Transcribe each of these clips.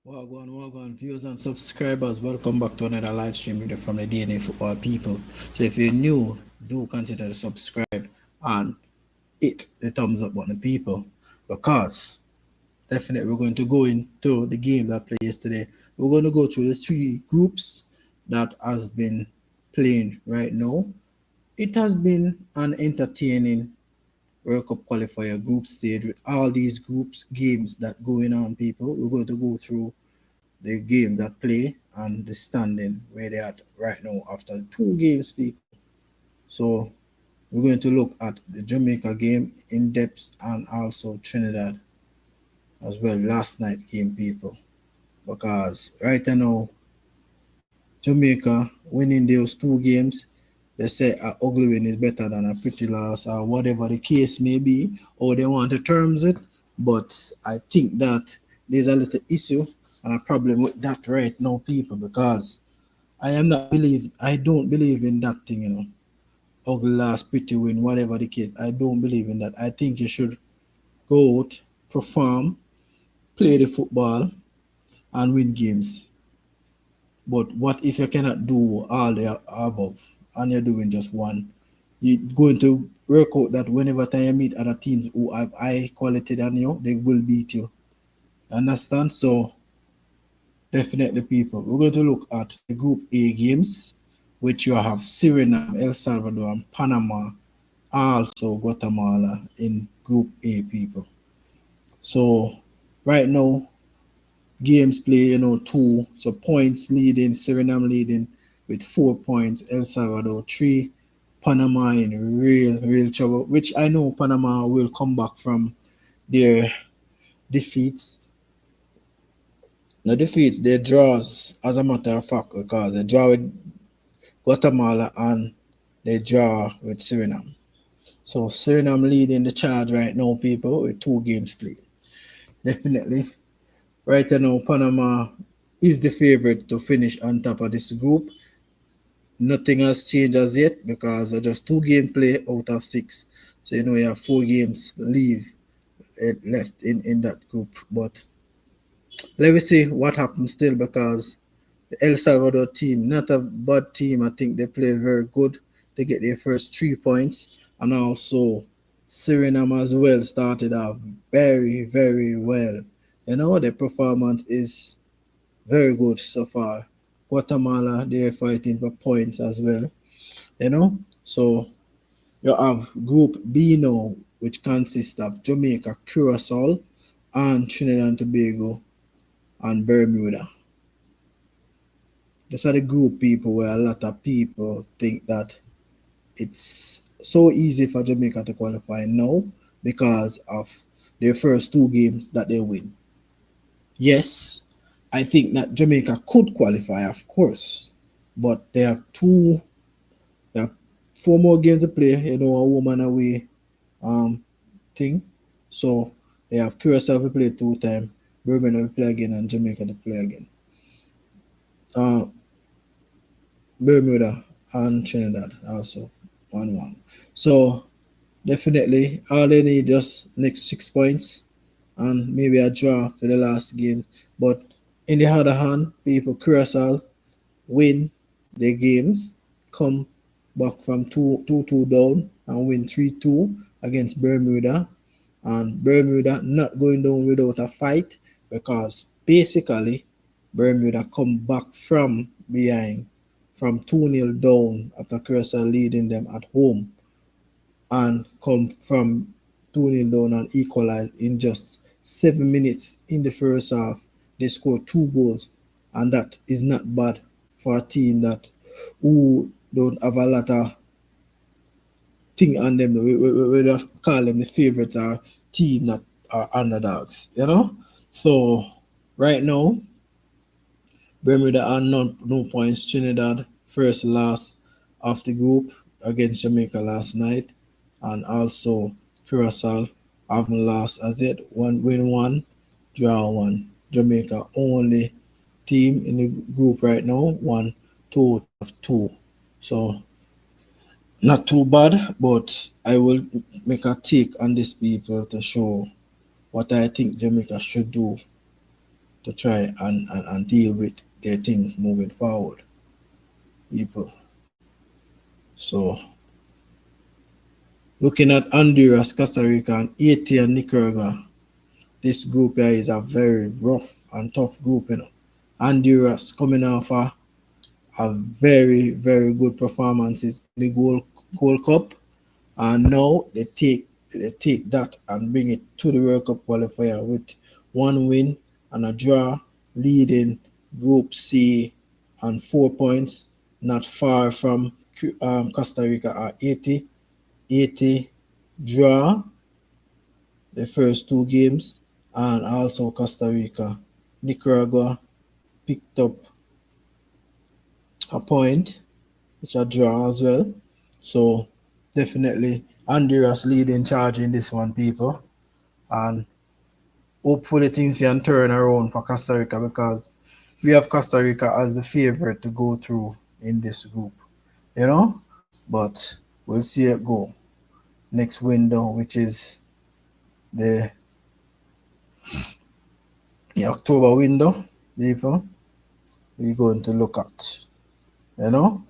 Welcome, viewers and subscribers. Welcome back to another live stream video from the D&A Football people. So if you're new, do consider to subscribe and hit the thumbs up button, people, because definitely we're going to go into the game that played yesterday. We're going to go through the three groups that has been playing right now. It has been an entertaining World Cup qualifier group stage with all these groups games that going on, people. We're going to go through the game that play and the standing where they are right now after two games, people. So we're going to look at the Jamaica game in depth and also Trinidad as well last night game, people. Because right now Jamaica winning those two games, they say a ugly win is better than a pretty loss or whatever the case may be, or they want to terms it. But I think that there's a little issue and a problem with that right now, people, because I don't believe in that thing, ugly loss, pretty win, whatever the case. I don't believe in that. I think you should go out, perform, play the football, and win games. But what if you cannot do all the above and you're doing just one? You're going to work out that whenever time you meet other teams who have high quality than you, they will beat you. Understand? So definitely, people. We're going to look at the Group A games, which you have Suriname, El Salvador, and Panama, also Guatemala in Group A, people. So right now, games play, two. So points leading, Suriname leading with 4 points, El Salvador 3, Panama in real trouble, which I know Panama will come back from their defeats. No defeats, their draws, as a matter of fact, because they draw with Guatemala and they draw with Suriname. So Suriname leading the charge right now, people, with two games played. Definitely. Right now, Panama is the favorite to finish on top of this group. Nothing has changed as yet because just two game play out of six. So you have four games left in that group. But let me see what happens still because the El Salvador team, not a bad team. I think they play very good. They get their first 3 points. And also Suriname as well started off very, very well. Their performance is very good so far. Guatemala, they're fighting for points as well. So you have Group B now, which consists of Jamaica, Curacao, and Trinidad and Tobago and Bermuda. These are the group people where a lot of people think that it's so easy for Jamaica to qualify now because of their first two games that they win. Yes, I think that Jamaica could qualify, of course, but they have four more games to play. A woman away um thing. So they have Curacao to play 2 times, Bermuda to play again, and Jamaica to play again. Uh, Bermuda and Trinidad also 1-1. So definitely all they need just next 6 points and maybe a draw for the last game. But in the other hand, people Curacao win their games, come back from 2-2 down and win 3-2 against Bermuda. And Bermuda not going down without a fight because basically Bermuda come back from behind from 2-0 down after Curacao leading them at home and come from 2-0 down and equalize in just 7 minutes in the first half. They scored two goals, and that is not bad for a team that who don't have a lot of thing on them. We call them the favorites or team that are underdogs. So right now, Bermuda are no points. Trinidad first last of the group against Jamaica last night, and also Curacao haven't lost as yet. One win, one draw, one. Jamaica only team in the group right now. One total of two. So not too bad, but I will make a take on this people to show what I think Jamaica should do to try and deal with their thing moving forward, people. So looking at Honduras, Costa Rica, and Haiti and Nicaragua, this group here is a very rough and tough group, you know. Honduras coming off a very, very good performances in the Gold Cup, and now they take that and bring it to the World Cup qualifier with one win and a draw, leading Group C on 4 points, not far from Costa Rica at 80 draw the first two games, and also Costa Rica. Nicaragua picked up a point, which a draw as well. So definitely Honduras leading charge in this one, people. And hopefully things can turn around for Costa Rica, because we have Costa Rica as the favorite to go through in this group, you know. But we'll see it go next window, which is the, the October window, people. We're going to look at, you know.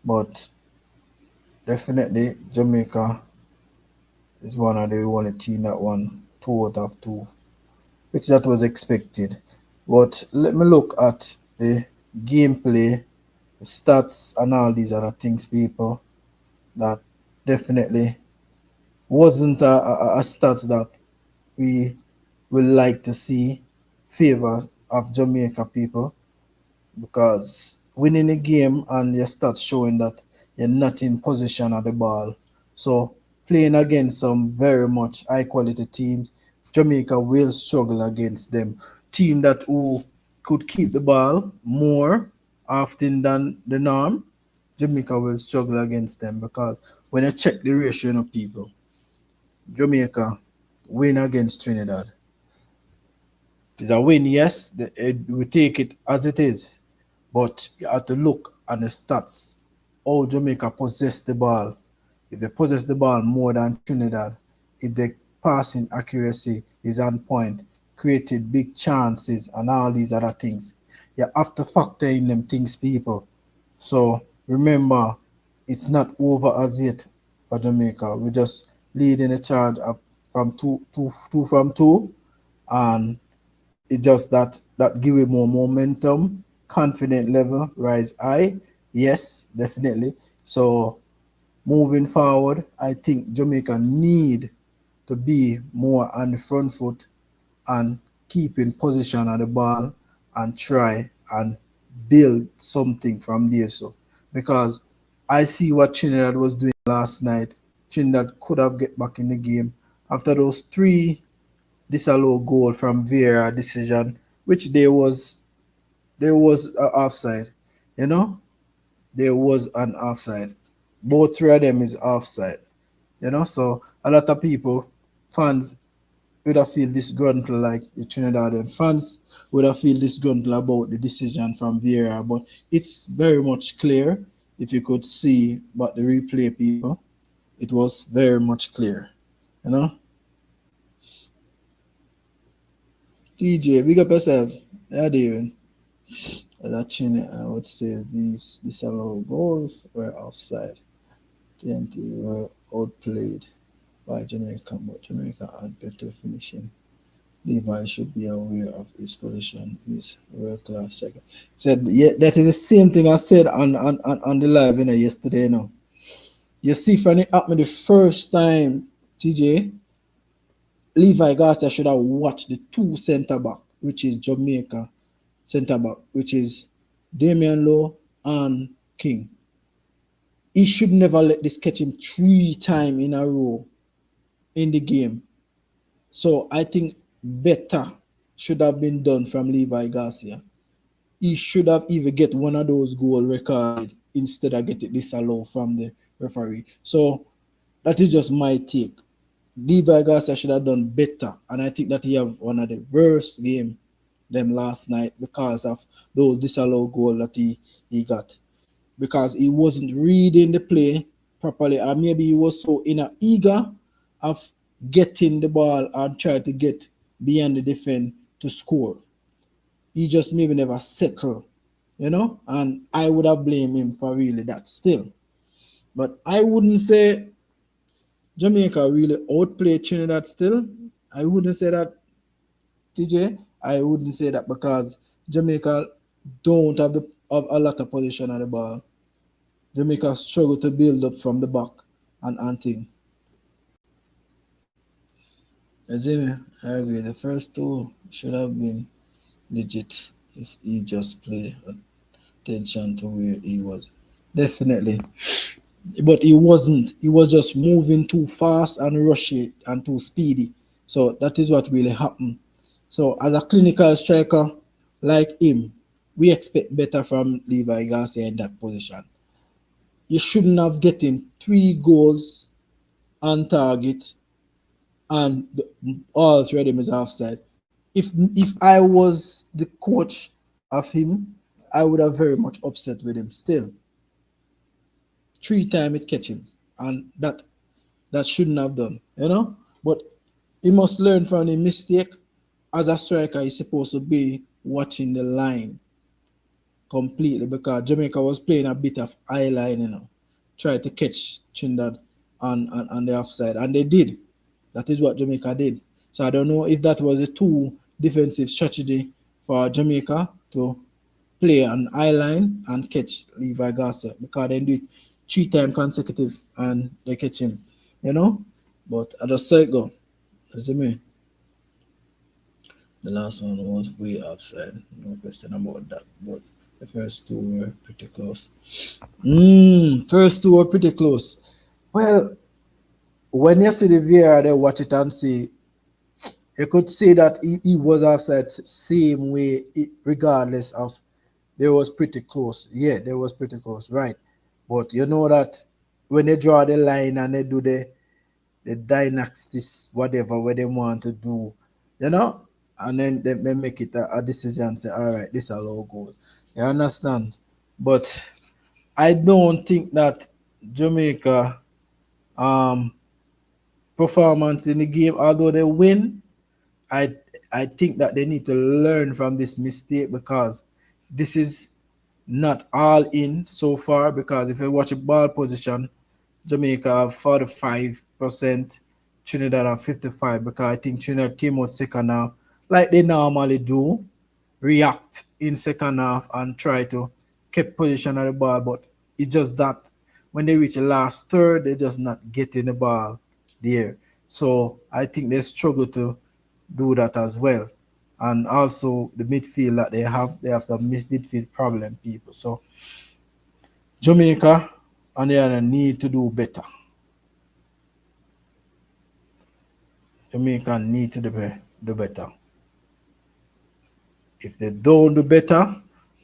But definitely Jamaica is one of the only team that won 2 out of 2, which that was expected. But let me look at the gameplay, the stats, and all these other things, people. That definitely wasn't a stats that we would like to see favor of Jamaica, people, because winning a game and your stats showing that you're not in possession of the ball. So playing against some very much high quality teams, Jamaica will struggle against them. Team that who could keep the ball more often than the norm, Jamaica will struggle against them, because when you check the ratio of people, Jamaica win against Trinidad. It's a win, yes. We take it as it is, but you have to look at the stats. How Jamaica possess the ball. If they possess the ball more than Trinidad, if the passing accuracy is on point, created big chances and all these other things, you have to factor in them things, people. So remember, it's not over as yet for Jamaica. We just leading the charge up from two from two, and it just that give it more momentum, confident level rise high. Yes, definitely. So moving forward, I think Jamaica need to be more on the front foot and keep in position of the ball and try and build something from there. So because I see what Trinidad was doing last night. Trinidad could have get back in the game after those three disallowed goal from Vieira decision, which there was a offside. You know, there was an offside. Both three of them is offside. You know, so a lot of people, fans, would have feel disgruntled, like the Trinidadian fans would have feel disgruntled about the decision from Vieira, but it's very much clear if you could see. But the replay, people, it was very much clear. You know, TJ, big up yourself. Yeah, David. Actually, I would say these disallowed goals were offside. TNT were outplayed by Jamaica, but Jamaica had better finishing. Levi should be aware of his position. He's world class second. Said, yeah, that is the same thing I said on the live, yesterday. Now you see, when it happened the first time, TJ, Levi Garcia should have watched the two centre back, which is Jamaica centre back, which is Damian Lowe and King. He should never let this catch him 3 times in a row in the game. So I think better should have been done from Levi Garcia. He should have even get one of those goals recorded instead of get it disallowed from the referee. So that is just my take. Levi Garcia should have done better, and I think that he have one of the worst game them last night because of those disallowed goal that he got, because he wasn't reading the play properly, or maybe he was so in a eager of getting the ball and try to get beyond the defense to score. He just maybe never settle, and I would have blamed him for really that still. But I wouldn't say Jamaica really outplayed Trinidad still. I wouldn't say that, TJ. I wouldn't say that because Jamaica don't have a lot of position on the ball. Jamaica struggle to build up from the back and thing. Jimmy, I agree. The first two should have been legit if he just played attention to where he was. Definitely. But he wasn't. He was just moving too fast and rushy and too speedy. So that is what really happened. So as a clinical striker like him, we expect better from Levi Garcia in that position. You shouldn't have getting 3 goals on target and all 3 of them is offside. If I was the coach of him, I would have very much upset with him still. 3 times it catch him, and that shouldn't have done. But he must learn from the mistake. As a striker, he's supposed to be watching the line completely because Jamaica was playing a bit of eye line, try to catch Trinidad on the offside, and they did. That is what Jamaica did. So I don't know if that was a too defensive strategy for Jamaica to play an eye line and catch Levi Garcia because they do it 3 times consecutive and they catch him. But I just saw it go. That's me. The last one was way outside. No question about that. But the first two were pretty close. First two were pretty close. Well, when you see the VAR, they watch it and see, you could say that he was outside same way, regardless of they was pretty close. Yeah, they was pretty close, right? But you know that when they draw the line and they do the dynasties, whatever, what they want to do, and then they make it a decision, say, all right, this is a low goal. You understand? But I don't think that Jamaica um performance in the game, although they win, I I think that they need to learn from this mistake because this is not all in so far. Because if you watch a ball position, Jamaica have 45%, Trinidad have 55. Because I think Trinidad came out second half like they normally do, react in second half and try to keep position of the ball. But it's just that when they reach the last third, they're just not getting the ball there. So I think they struggle to do that as well. And also the midfield that they have the midfield problem people. So Jamaica on the other need to do better. Jamaica need to do better. If they don't do better,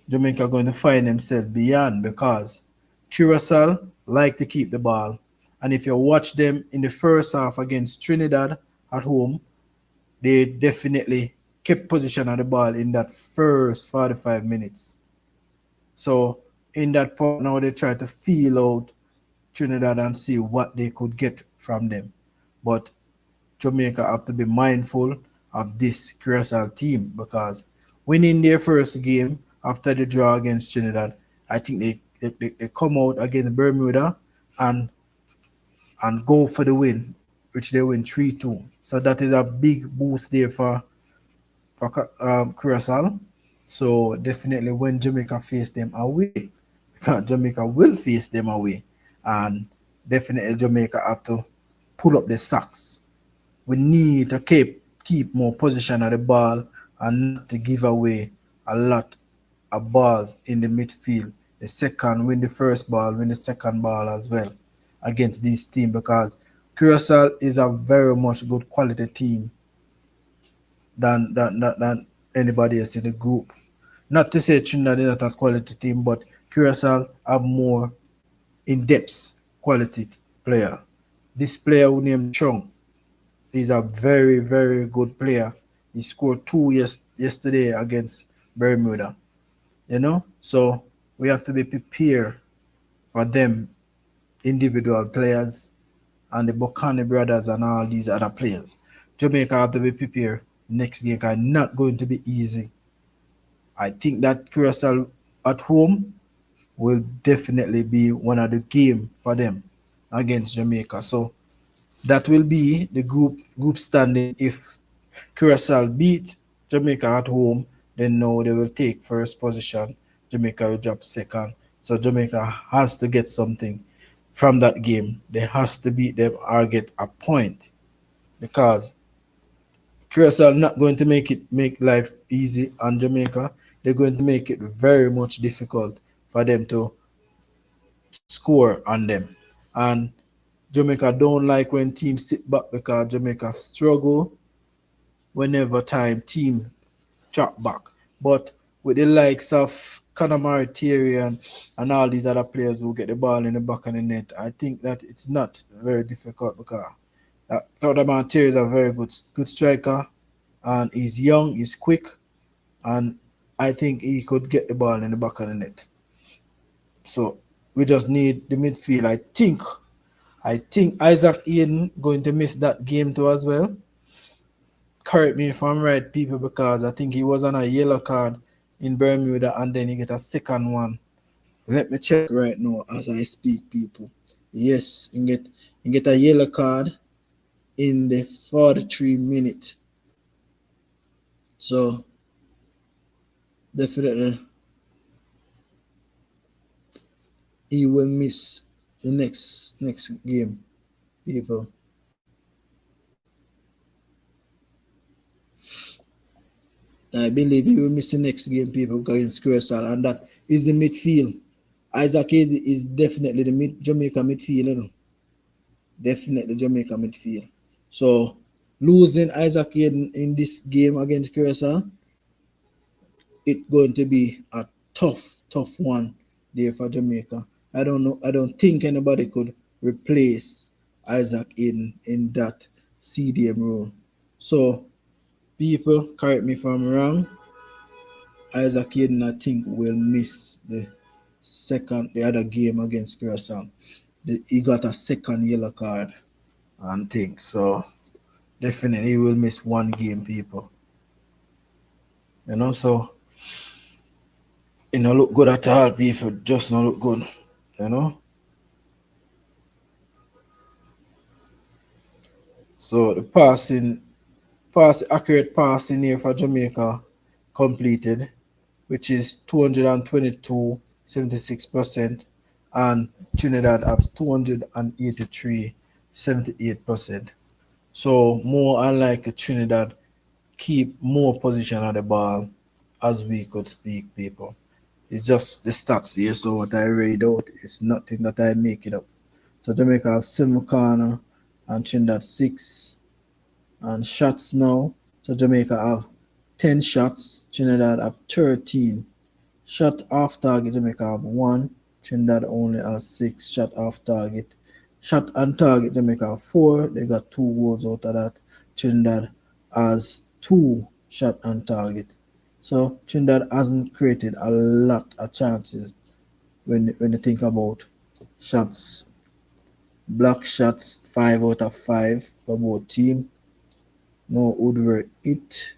Jamaica are going to find themselves beyond because Curacao like to keep the ball. And if you watch them in the first half against Trinidad at home, they definitely kept position of the ball in that first 45 minutes. So in that part now they try to feel out Trinidad and see what they could get from them. But Jamaica have to be mindful of this Curacao team because winning their first game after the draw against Trinidad, I think they come out against Bermuda and go for the win, which they win 3-2. So that is a big boost there for Curacao. So definitely when Jamaica face them away, because Jamaica will face them away, and definitely Jamaica have to pull up the socks. We need to keep more position of the ball and not to give away a lot of balls in the midfield. The second win the first ball, win the second ball as well against this team because Curacao is a very much good quality team than anybody else in the group. Not to say Trinidad is not a quality team, but Curacao have more in-depth quality player. This player who named Chung is a very, very good player. He scored 2 yesterday against Bermuda. So we have to be prepared for them individual players and the Bocani brothers and all these other players. Jamaica have to be prepared next game are not going to be easy. I think that Curacao at home will definitely be one of the game for them against Jamaica. So that will be the group standing. If Curacao beat Jamaica at home, then now they will take first position. Jamaica will drop second. So Jamaica has to get something from that game. They has to beat them or get a point because Curacao not going to make life easy on Jamaica. They're going to make it very much difficult for them to score on them. And Jamaica don't like when teams sit back because Jamaica struggle whenever time team drop back. But with the likes of Conor and all these other players who get the ball in the back of the net, I think that it's not very difficult because Conor is a very good striker and he's young, he's quick, and I think he could get the ball in the back of the net. So we just need the midfield. I think Isaac Eden going to miss that game too as well. Correct me if I'm right, people, because I think he was on a yellow card in Bermuda and then he get a second one. Let me check right now as I speak, people. Yes, he get a yellow card in the 43 minute. So definitely he will miss the next game, people. I believe he will miss the next game, people, against Curacao, and that is the midfield. Isaac Ede is definitely the Jamaica midfield, you know? Definitely Jamaica midfield. So losing Isaac Ede in this game against Curacao, it's going to be a tough one there for Jamaica. I don't know. I don't think anybody could replace Isaac in that CDM role. So people, correct me if I'm wrong. Isaac Hayden, I think, will miss the other game against Curacao. He got a second yellow card and things. So definitely he will miss one game, people. So it no look good at all, people. Just no look good. You know. So the accurate passing here for Jamaica completed, which is 222.76%, and Trinidad at 283.78%. So more unlike Trinidad keep more position on the ball as we could speak, people. It's just the stats here, so what I read out is nothing that I make it up. So Jamaica have 7 corner and Trinidad 6, and shots now. So Jamaica have 10 shots, Trinidad have 13. Shot off target, Jamaica have 1, Trinidad only has 6 shot off target. Shot on target, Jamaica have 4, they got 2 goals out of that. Trinidad has 2 shot on target. So Trinidad hasn't created a lot of chances when you think about shots. Block shots 5 out of 5 for both teams. No Woodward it.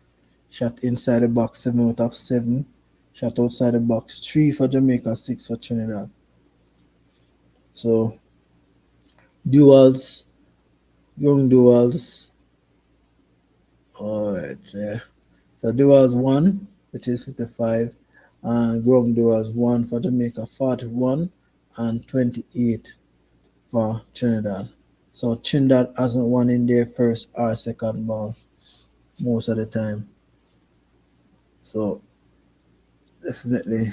Shot inside the box 7 out of 7. Shot outside the box 3 for Jamaica, 6 for Trinidad. So duels, young duels. Alright, yeah. So duels 1, which is 55, and ground duels 1 for Jamaica, 41, and 28 for Trinidad. So Trinidad hasn't won in their first or second ball most of the time. So definitely.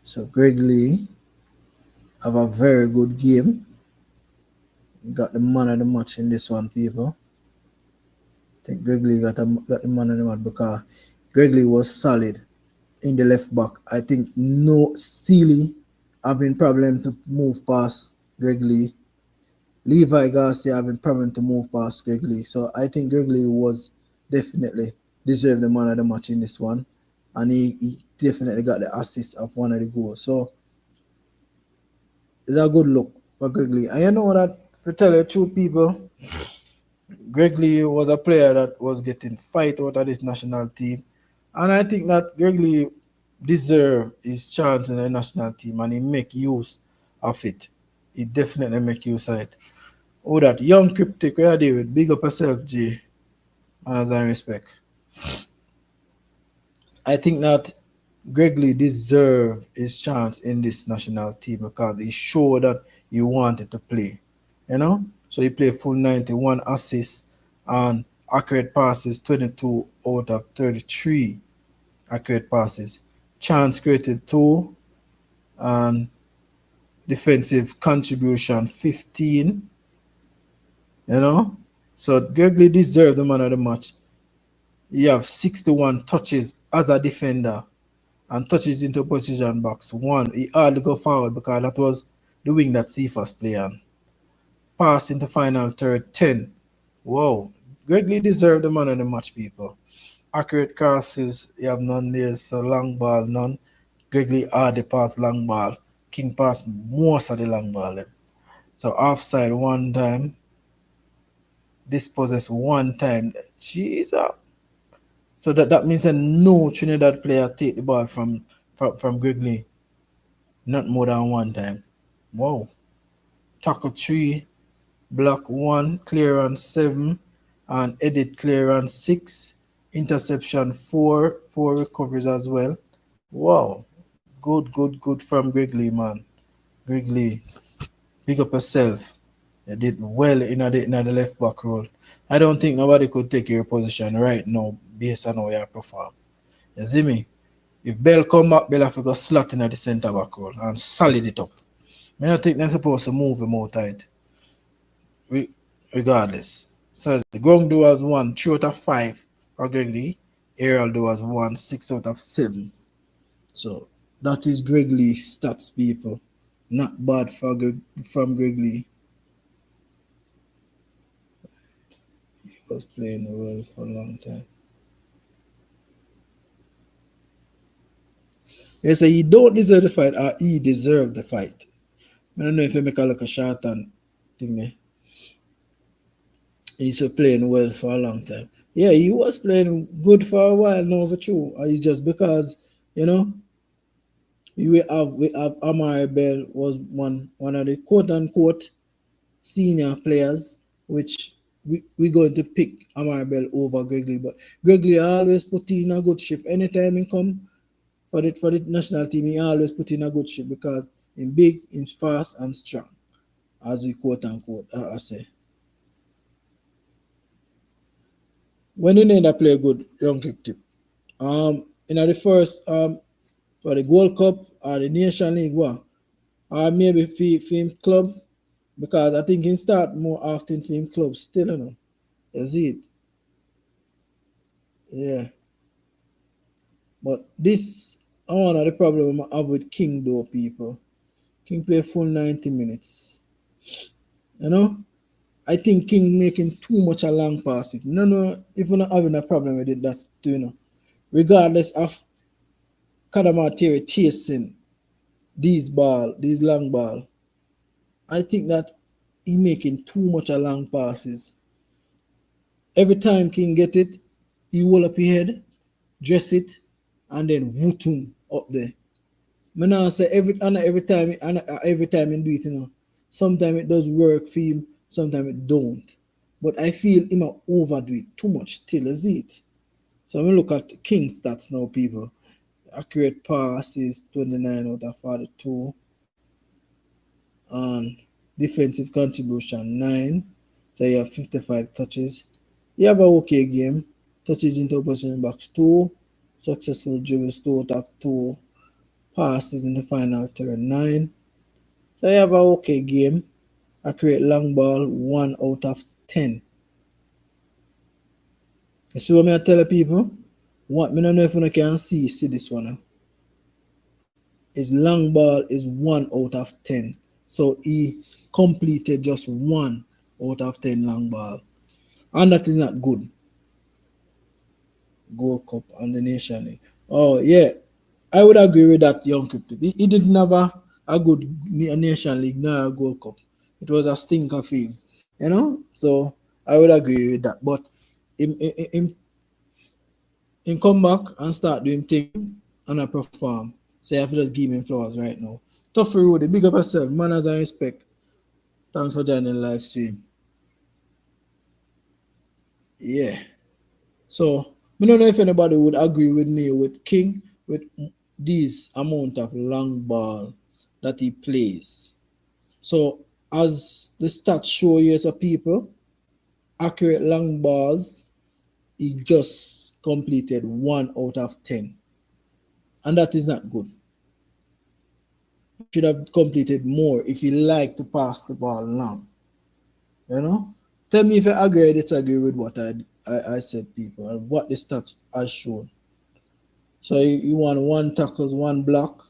So Greg Lee have a very good game. Got the man of the match in this one, people. I think Greg Lee got the man of the match because Greg Lee was solid in the left back. I think no Sealy having problem to move past Greg Lee. Levi Garcia having problem to move past Greg Lee. So I think Greg Lee was definitely deserved the man of the match in this one. And he definitely got the assist of one of the goals. So it's a good look for Greg Lee. And you know that, to tell you the truth, people, Greg Lee was a player that was getting fight out of this national team, and I think that Greg Lee deserve his chance in the national team, and he make use of it. He definitely make use of it. Oh, that young cryptic, where are they with? Big up yourself, G, and as I respect. I think that Greg Lee deserve his chance in this national team because he showed that he wanted to play. You know? So he played full 91 assists and accurate passes 22 out of 33 accurate passes. Chance created 2 and defensive contribution 15. You know? So Greg Lee deserved the man of the match. He have 61 touches as a defender and touches into position box. One, he hardly go forward because that was the wing that Cephas play on. Pass into final third, 10. Whoa. Greatly deserved the man of the match, people. Accurate crosses, you have none there, so long ball, none. Gregory hardly pass long ball. King pass most of the long ball. So offside one time, dispossess one time. Jesus. So that means that no Trinidad player take the ball from Gregory not more than one time. Wow. Tackle 3, block 1, clearance 7, and edit clearance 6, interception 4, 4 recoveries as well. Wow. Good from Grigley, man. Grigley, pick up yourself. You did well in the left back role. I don't think nobody could take your position right now based on how you perform. You see me? If Bell come back, Bell have to go slot in at the centre back role and solid it up. I don't think they're supposed to move him outside. Regardless. So the Gongdu was 1, 3 out of 5 for Greg Lee. Heraldo was 1, 6 out of 7. So that is Greg Lee stats, people. Not bad from Greg Lee. He was playing well for a long time. They say he don't deserve the fight or he deserved the fight. I don't know if you make a look a shot and thing there. He's playing well for a long time. Yeah, he was playing good for a while now for true. It's just because, you know, we have Amari Bell was one of the quote unquote senior players, which we going to pick Amari Bell over Gregory. But Gregory always put in a good shift. Anytime he come for the national team, he always put in a good shift because he's big, he's fast and strong, as we quote unquote I say. When you need to play good young kick tip, in the first for the Gold Cup or the Nation League one, or maybe film club, because I think he start more often film club still, you know. You see it? Yeah. But this one of the problem I have with King though, people. King play full 90 minutes. You know? I think King making too much a long pass with. No, if you're not having a problem with it, that's too, you know. Regardless of Kadamateri chasing these long ball, I think that he making too much a long passes. Every time King get it, he hold up his head, dress it, and then woot him up there. Me now say every time he do it, you know. Sometimes it does work for him, sometimes it don't. But I feel him overdo it too much still, is it? So when we look at King stats now, people. Accurate passes 29 out of 42. And defensive contribution 9. So you have 55 touches. You have a okay game. Touches into opposition box 2. Successful dribbles 2 out of 2. Passes in the final third 9. So you have a okay game. Accurate long ball 1 out of 10. You see what I tell people? What me don't know if you can see this one. His long ball is 1 out of 10. So he completed just 1 out of 10 long ball. And that is not good. Gold Cup and the Nation League. Oh, yeah. I would agree with that, young cryptic. He didn't have a good Nation League nor a Gold Cup. It was a stinker for him. You know? So I would agree with that. But him come back and start doing thing and I perform. So you have to just give him flowers right now. Tough for Rudy, big up yourself, manners and respect. Thanks for joining the live stream. Yeah. So I don't know if anybody would agree with me with King with this amount of long ball that he plays. So as the stats show you as a people, accurate long balls, he just completed 1 out of 10. And that is not good. He should have completed more if he liked to pass the ball long. You know? Tell me if I agree or disagree with what I said, people, and what the stats has shown. So you want 1 tackles, 1 block,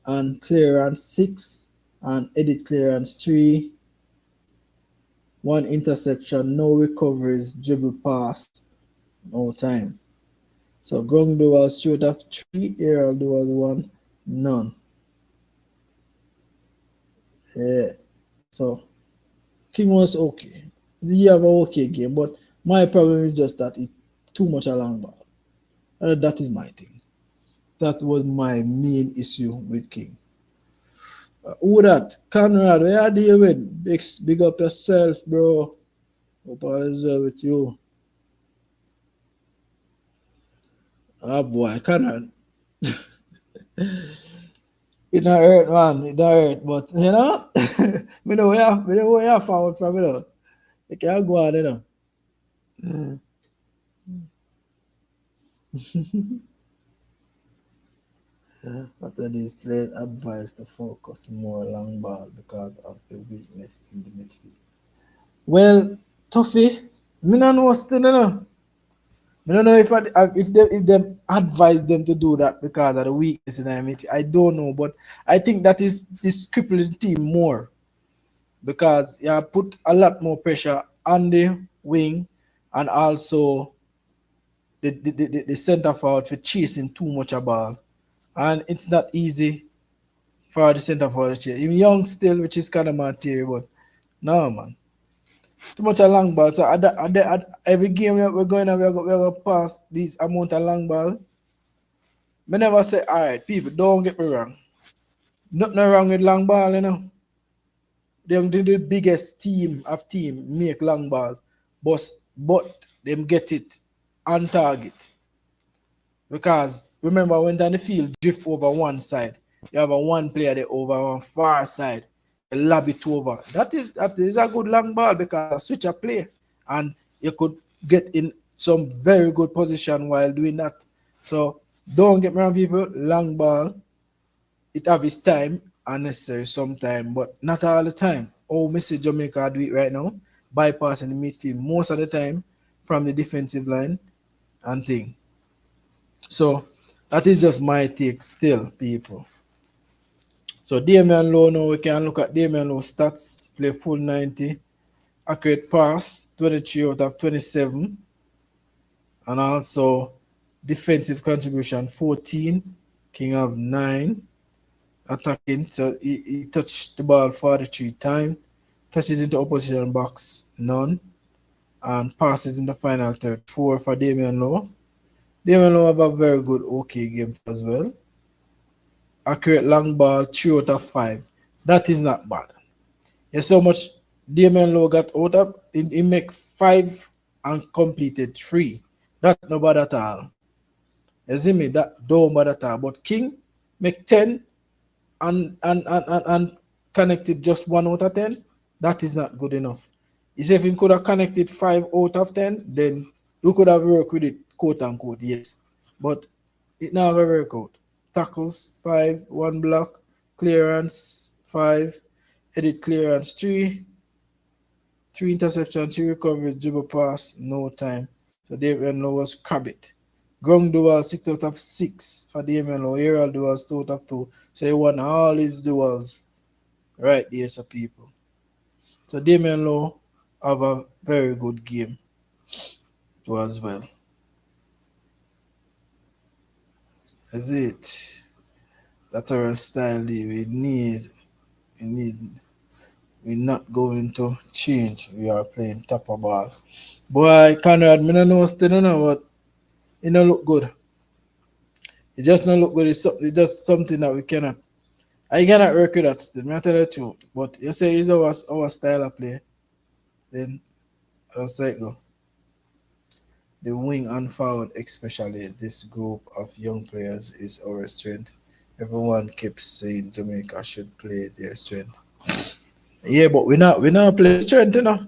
and clearance 6, and edit clearance 3, 1 interception, no recoveries, dribble pass, no time. So ground duels, shoot of 3, aerial duels 1, none. Yeah. So King was okay. He have an okay game, but my problem is just that it too much a long ball. That is my thing. That was my main issue with King. Who that? Conrad, where you deal with? Big up yourself, bro. Hope all is well with you. Ah, boy, Conrad. It not hurt, man. It not hurt, but you know, me know where you found from, you know. You can't go on, you know. Mm. After this players advised to focus more long ball because of the weakness in the midfield. Well, Tuffy, me no know still, you know. I don't know if them advise them to do that because of the weakness in the midfield. I don't know, but I think that is crippling the team more because you put a lot more pressure on the wing and also the center forward for chasing too much a ball, and it's not easy for the center forward to chase. He's young still, which is kind of material, but no man, too much a long ball. So every game we're going to we're going to pass this amount of long ball. Me never say, all right, people, don't get me wrong. Nothing wrong with long ball, you know. Them the biggest team of team make long ball, but them get it on target. Because remember when down the field drift over one side, you have a one player there over one far side, you lob it over. That is a good long ball because a switch a play and you could get in some very good position while doing that. So don't get me wrong, people, long ball, it have its time and necessary sometime, but not all the time. Oh, Mr. Jamaica do it right now, bypassing the midfield most of the time from the defensive line and thing. So that is just my take still, people. So Damian Lowe now we can look at Damian Lowe stats, play full 90, accurate pass, 23 out of 27, and also defensive contribution 14, king of 9, attacking, so he touched the ball 43 times, touches into opposition box, none, and passes in the final third, 4 for Damian Lowe. Damian Lowe have a very good okay game as well. Accurate long ball, 3 out of 5. That is not bad. Yes, so much Damian Lowe got out of, he make 5 and completed 3. That no bad at all. You see me? That don't bad at all. But King make 10 and connected just 1 out of 10, that is not good enough. He said if he could have connected 5 out of 10, then we could have worked with it, quote unquote, yes. But it never work out. Tackles 5, 1 block, clearance 5, edit clearance 3, 3 interceptions, 3 recoveries, dribble pass, no time. So Damian Lowe was crab it. Ground duels 6 out of 6 for Damian Lowe. Aerial duels 2 out of 2. So he won all his duels right there, so people. So Damian Lowe have a very good game too as well. That's it. That's our style there. We need We're not going to change. We are playing top of ball. Boy, Conrad, me no know still no, but it no look good. It just no look good. It's just something that we cannot. I cannot work with that still. Me I tell you the truth. But you say it's our style of play. Then I'll say it go. The wing and forward, especially this group of young players, is our strength. Everyone keeps saying Jamaica should play their strength. Yeah, but we not play strength, you know.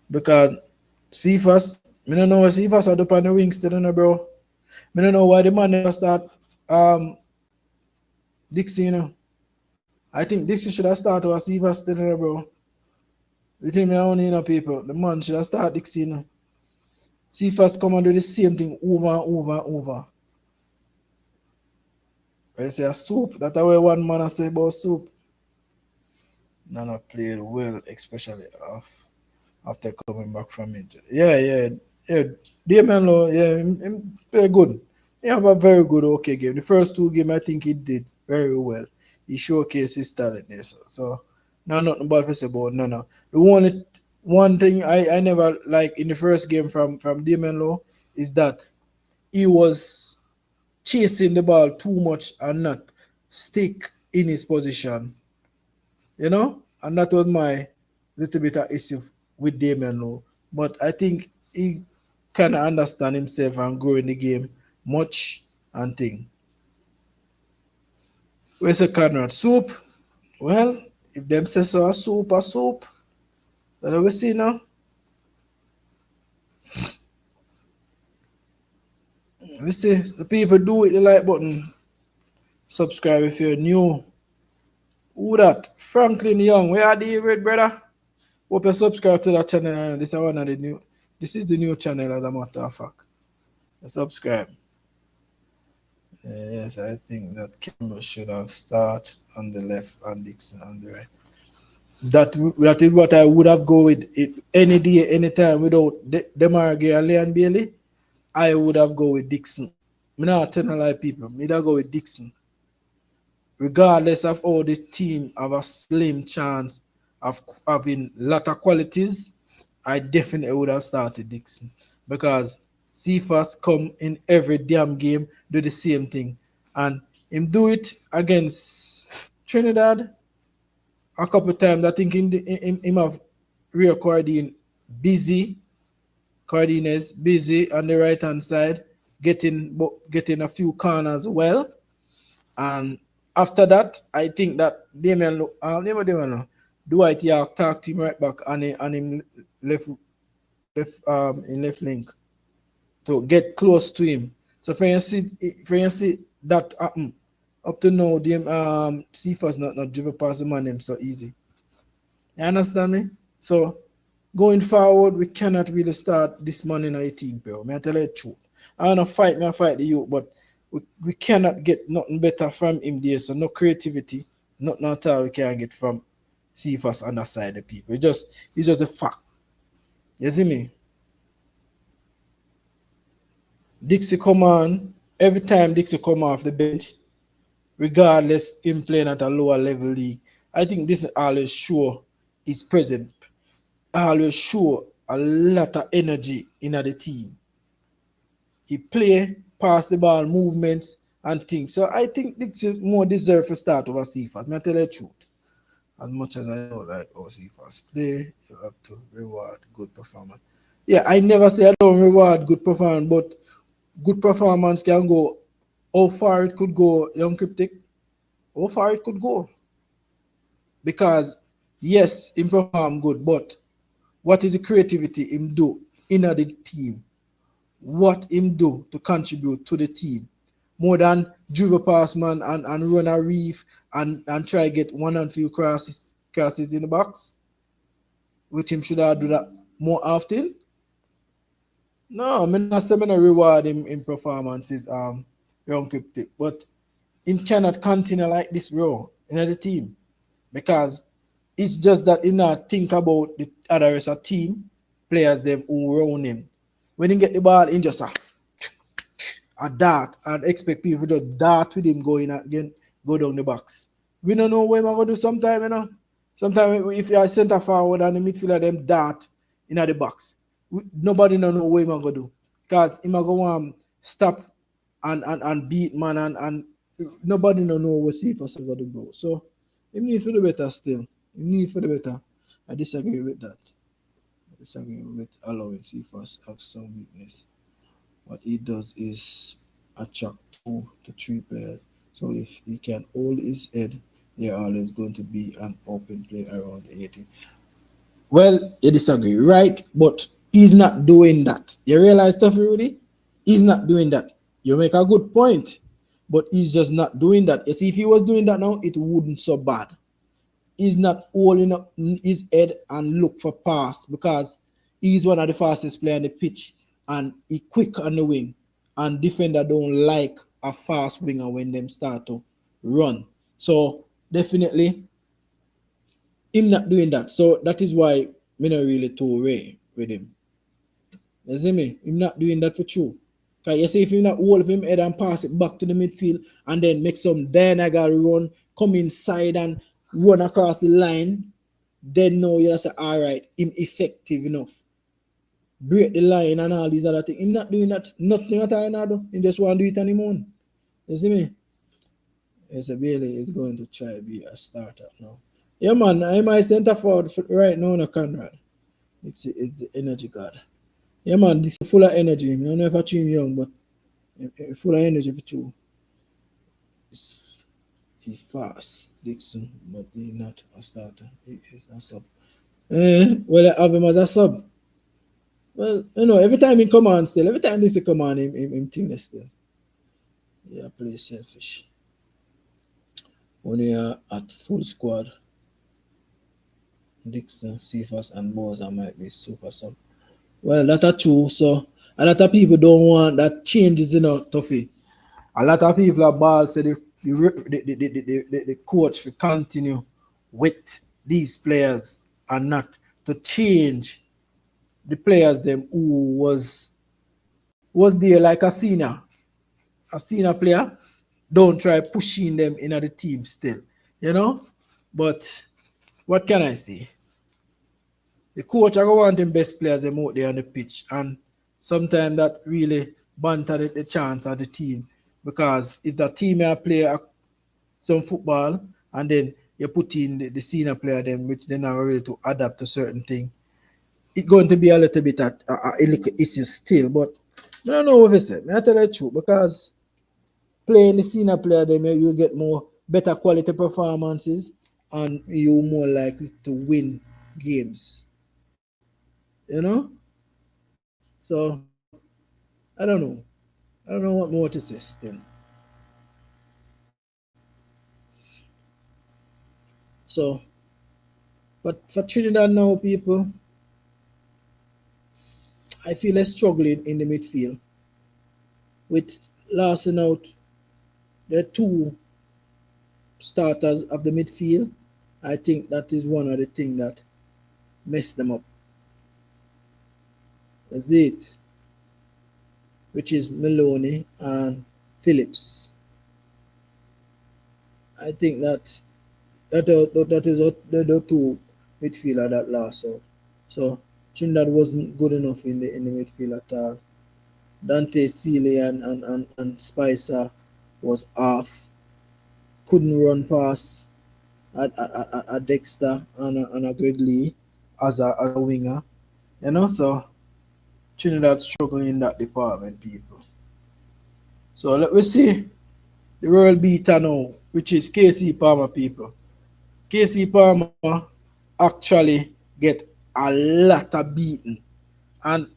Because Cephas, me don't know what Cephas are up on the wings still, you know, bro. Me don't know why the man never start um Dixie, you know. I think Dixie should have started with Cephas still, you know, bro. You think me only, you know, people. The man should have started Dixie, you know. Cephas come and do the same thing over and over and over. I say a soup. That's the way one man I say about soup. Nana played well, especially after coming back from injury. Yeah. Diamelo, yeah, him very good. He have a very good okay game. The first two games, I think he did very well. He showcased his talent there. So now nothing bad to say about no. The one thing I never like in the first game from Diamelo is that he was chasing the ball too much and not stick in his position, you know? And that was my little bit of issue with Damien Lowe. But I think he kind of understand himself and grow in the game much and thing. Where's the Conrad? Soup? Well, if them say so, a soup. That we see now. We see the people do it, the like button. Subscribe if you're new. Who that? Franklin Young. Where are the red brother? Hope you subscribe to that channel. This is one of the new. This is the new channel as a matter of fact. Subscribe. Yes, I think that Campbell should have started on the left and Dixon on the right. That is what I would have go with it any day, anytime without Demarge and Leon Bailey. I would have go with Dixon. Me not telling a lot of people. Me that go with Dixon. Regardless of all the team have a slim chance of having lot of qualities, I definitely would have started Dixon because Cephas come in every damn game do the same thing, and him do it against Trinidad a couple of times. I think him have Rio busy, Cardenas busy on the right hand side, getting a few corners well, and after that, I think that Damien look never Damien Dwight York talked him right back and him left in left link to get close to him. So for you see that happen up to now, the Cephas not driven past the man them so easy. You understand me? So going forward, we cannot really start this man in our team, bro. May I tell you the truth? I wanna fight the youth, but we cannot get nothing better from him there. So no creativity, nothing at all we can get from Cephas on the side of people. It's just a fact. You see me? Dixie come on, every time Dixie come off the bench, regardless him playing at a lower level league, I think this always show his present. Always show a lot of energy in the team. He play, pass the ball, movements and things. So I think Dixie more deserve to start over Cephas. I tell you the truth. As much as I know like Cephas play, you have to reward good performance. Yeah, I never say I don't reward good performance, but good performance can go how far it could go, young cryptic, how far it could go. Because yes, him perform good, but what is the creativity him do in the team? What him do to contribute to the team? More than dribble past man and run a reef and try get one and few crosses in the box, which him should have do that more often. No, I'm not saying I reward him in performances, young cryptic, but him cannot continue like this, bro, in the team. Because it's just that he not think about the other rest of team players them who round him. When he get the ball, he just a dart and expect people to dart with him going again, go down the box. We don't know what I'm gonna do sometime, you know. Sometimes if you are center forward and the midfielder them dart in the box, nobody no know what him gonna do. Because him go stop and beat man and nobody no know what Cephas gonna do, bro. So he need for the better still. He need for the better. I disagree with that. I disagree with allowing Cephas have some weakness. What he does is attract 2 to 3 players. So if he can hold his head, there always going to be an open play around the 80. Well, you disagree, right? But he's not doing that. You realize stuff, Rudy? He's not doing that. You make a good point, but he's just not doing that. You see, if he was doing that now, it wouldn't so bad. He's not holding up his head and look for pass because he's one of the fastest players on the pitch and he quick on the wing. And defender don't like a fast winger when them start to run. So definitely him not doing that. So that is why me not really too away with him. You see me? Him not doing that for true. Cause you see if him not hold up him head and pass it back to the midfield and then make some diagonal run, come inside and run across the line, then no, you say, all right, him effective enough. Break the line and all these other things. Him not doing that. Nothing at all now. He just want to do it anymore. You see me? Yes, Bailey is going to try to be a starter now. Yeah, man, I'm my center forward right now, no Conrad. It's the energy god. Yeah, man, this is full of energy. I don't know if I treat him young, but full of energy for two. He's fast, Dixon, but he's not a starter. He is a sub. Well, I have him as a sub. Well, every time he come on still, every time this come on, him think that still. Yeah, play selfish. When you are at full squad, Dixon, Cephas, and Boza might be super sub. Well, that are true. So a lot of people don't want that changes, Tuffy. A lot of people are ball say the coach will continue with these players and not to change the players them who was there like a senior player. Don't try pushing them in the team still, But what can I say? The coach I want them best players them out there on the pitch, and sometimes that really banter the chance of the team because if the team play some football and then you put in the senior player them which they're not ready to adapt to certain thing, it's going to be a little bit at a little issue still. But I don't know what I said. I tell you the truth because playing the senior player them you get more better quality performances and you're more likely to win games. So I don't know. I don't know what more to say still. So, but for Trinidad now, people, I feel they're struggling in the midfield with losing out the 2 starters of the midfield. I think that is one of the things that messed them up. That's it, which is Maloney and Phillips. I think that is the 2 midfielder that lost out. So Trinidad wasn't good enough in the midfield at all. Dante Seeley and Spicer was off. Couldn't run past a Dexter and a Greg Lee as a winger. So Trinidad struggling in that department, people. So let me see the world beater now, which is KC Palmer, people. KC Palmer actually get a lot of beating. And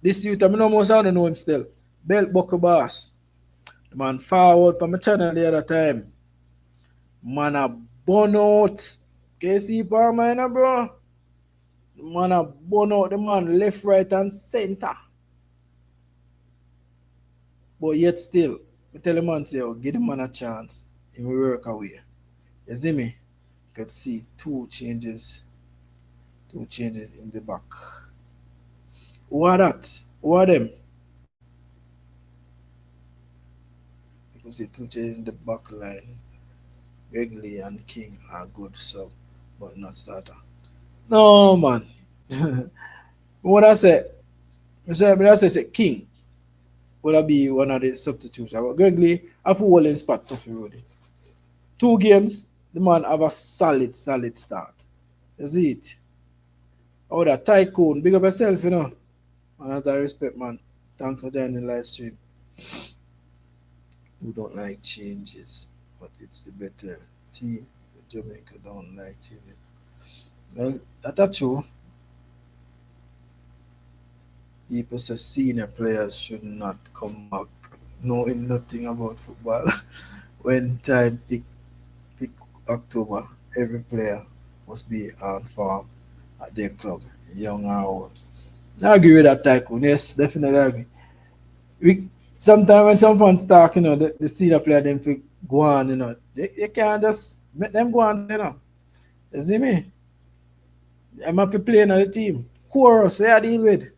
this youth, I almost don't know him still. Belt Buckle Boss. The man forward from my channel the other time. Man a burn out. KC Palmer, bro. The man a burn out the man left, right, and center. But yet still, I tell the man, say, give the man a chance. He will work away. You see me? You can see two changes in the back. Who are that? Who are them? You can see two changes in the back line. Wrigley and King are good sub, but not starter. No man. What I say, I say King would be one of the substitutes. But Wrigley, I feel well in spot tough already. 2 games, the man have a solid start. That's it. Oh, that tycoon, big up yourself, you know. And as I respect, man. Thanks for joining the live stream. Who don't like changes, but it's the better team. Jamaica don't like changes. Well, that's true. People say senior players should not come back knowing nothing about football. When time pick October, every player must be on form at their club, young or old. I agree with that, Tycoon. Yes, definitely agree. We sometimes when some fans talk, the senior player them to go on, they can't just make them go on, You see me? I'm happy playing on the team. Chorus, yeah, I deal with.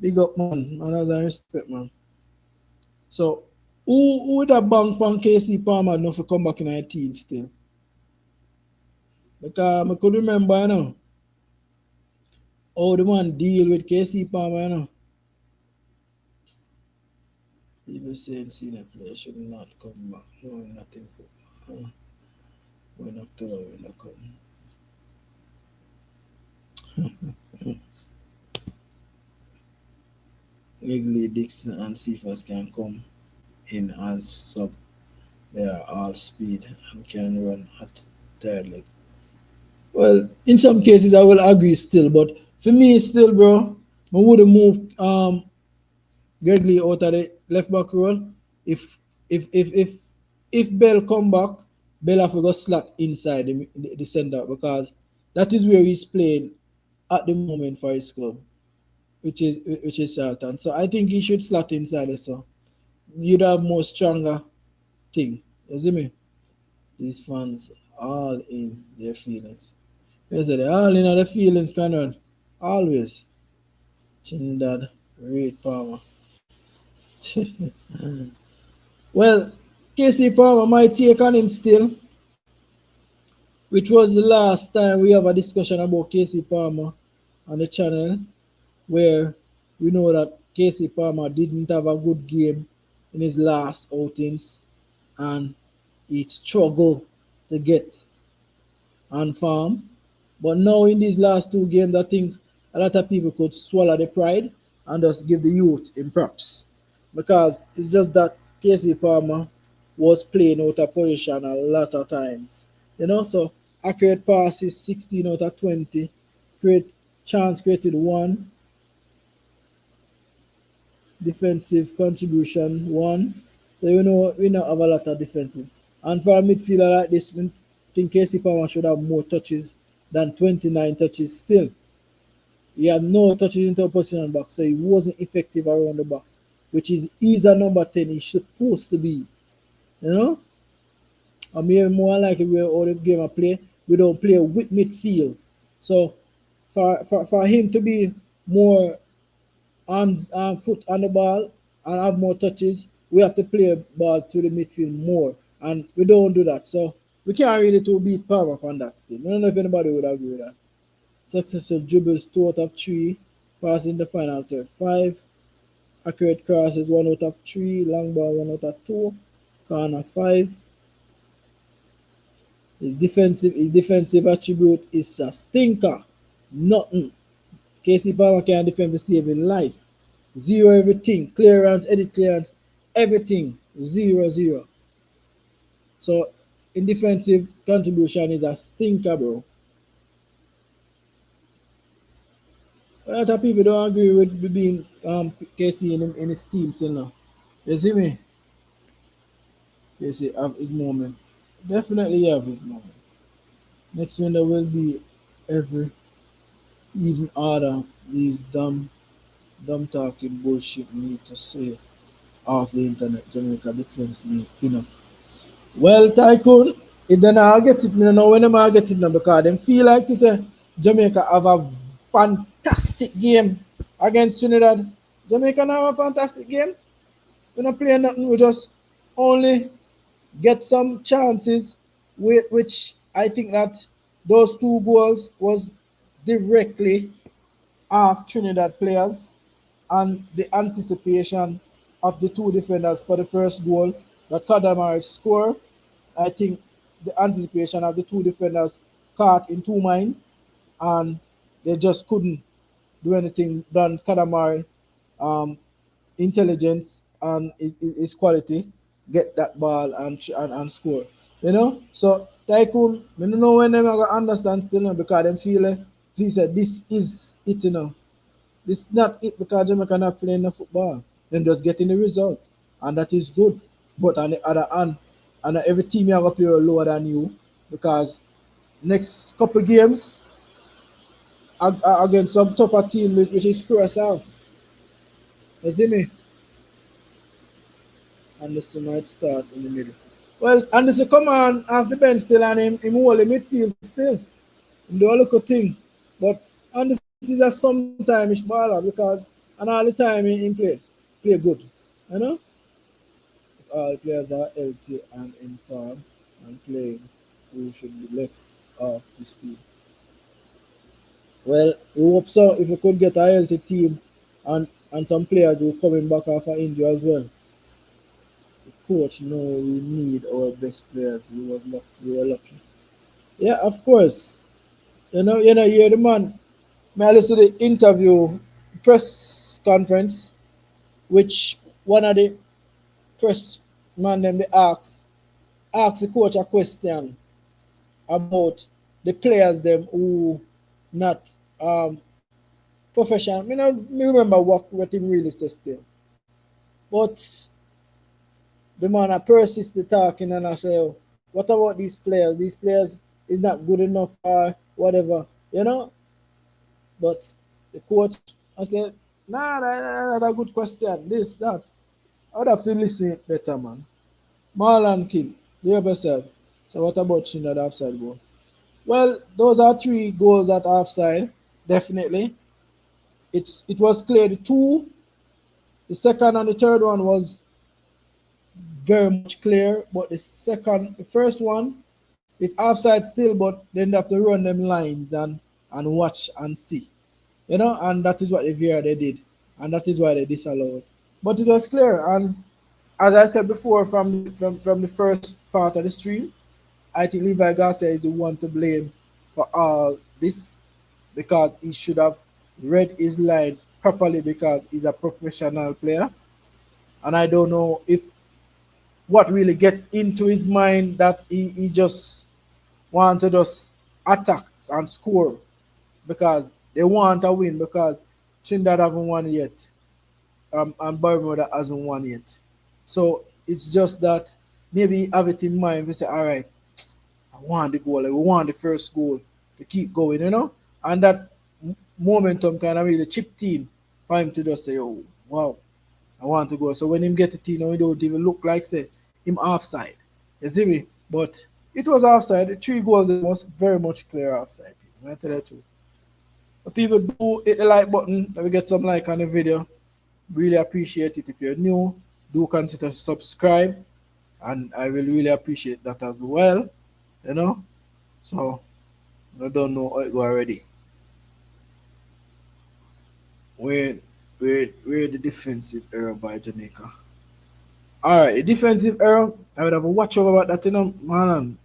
Big up, man. Man, as I respect, man. So, who would have bank on KC Palmer enough to come back in our team still? Because I could remember, how the man deal with KC Palmer, People saying senior player should not come back. No, nothing for when October will not come. Wrigley, Dixon, and Cephas can come in as sub. They are all speed and can run at tired leg. Well, in some cases, I will agree still, but for me, still, bro, I would have moved Gregory out of the left back role. If if if if if Bell come back, Bell have to go slot inside the center because that is where he's playing at the moment for his club, which is Charlton. So I think he should slot inside. So you'd have more stronger thing. You see me? These fans all in their feelings. You say they all in their feelings, Conrad. Always. Trinidad, Reid Palmer. Well, Casey Palmer, my take on him still, which was the last time we have a discussion about Casey Palmer on the channel, where we know that Casey Palmer didn't have a good game in his last outings and he struggled to get on farm. But now in these last 2 games, I think a lot of people could swallow the pride and just give the youth in props. Because it's just that Casey Palmer was playing out of position a lot of times. So accurate passes 16 out of 20, create chance created 1, defensive contribution 1. So we not have a lot of defensive. And for a midfielder like this, I think Casey Palmer should have more touches than 29 touches still. He had no touches into opposition box, so he wasn't effective around the box, which is he's a number 10 he's supposed to be. You know? I'm here more like where all the game I play, we don't play with midfield. So for him to be more arms and foot on the ball and have more touches, we have to play ball to the midfield more. And we don't do that. So we can't really to beat Palmer on that still. I don't know if anybody would agree with that. Successful dribbles 2 out of 3, passing the final third 5, accurate crosses 1 out of 3, long ball 1 out of 2, corner 5. His defensive attribute is a stinker. Nothing. Casey Palmer can defend to save in life. 0 everything. Clearance, edit clearance, everything. 0-0. So in defensive contribution is a stinker, bro. A lot of people don't agree with being Casey in his team still now. You see me? Casey have his moment. Definitely have his moment. Next one there will be every even harder these dumb talking bullshit need to say off the internet Jamaica defense me pin up. Well, Tycoon, if then I'll get it, me don't know when I'm get it now because them feel like to say Jamaica have a fantastic game against Trinidad. Jamaica now have a fantastic game. We're not playing nothing, we just only get some chances which I think that those two goals was directly off Trinidad players and the anticipation of the two defenders for the first goal that Kadamar scored. I think the anticipation of the two defenders caught in two minds and they just couldn't do anything than Kadamari um, intelligence and his quality get that ball and score. You know? So Tycoon, I don't know when they're gonna understand still now because them feel said this is it, you know. This is not it because Jamaica not playing the football. Them just getting the result. And that is good. But on the other hand, and every team you have up here lower than you because next couple games against some tougher team which is Curacao. You see me? And this might start in the middle. Well, and this come on off the bench still and him hold the midfield still. Him do a little thing. But and this is just sometimes baller because and all the time he play good. You know? All players are healthy and in form and playing who should be left off this team. Well, we hope so if we could get a healthy team and some players who coming back after injury as well. The coach know we need our best players. We were lucky. Yeah, of course. You're the man. May I listen to the interview press conference, which one of the press man them they ask the coach a question about the players them who not professional. Me remember what him really says still. But the man persist the talking and I say, "Oh, what about these players? These players is not good enough or whatever, you know?" But the coach, I said, nah, that's a good question. This, that. I would have to listen better, man. Marlon King, behave yourself. So what about Trinidad offside goal? Well, those are three goals at offside, definitely. It was clear. The two, the second and the third one was very much clear, but the first one, it offside still, but then they have to run them lines and watch and see, and that is what the VR they did, and that is why they disallowed. But it was clear, and as I said before, from the first part of the stream, I think Levi Garcia is the one to blame for all this because he should have read his line properly because he's a professional player, and I don't know if what really get into his mind that he just want to just attack and score because they want a win because Trinidad haven't won yet, and Bermuda hasn't won yet. So it's just that maybe have it in mind. We say, all right, I want the goal. Like, we want the first goal to keep going. And that momentum kind of really chipped in for him to just say, oh, wow, I want to go. So when him get it, he don't even look like say him offside. You see me? But it was offside. The three goals was very much clear offside. I tell you the truth. But people do hit the like button. Let me get some like on the video. Really appreciate it. If you're new, do consider subscribe, and I will really appreciate that as well. You know, so I don't know how it go already. Where where the defensive error by Jamaica? All right, the defensive error. I would have a watch over about that, man.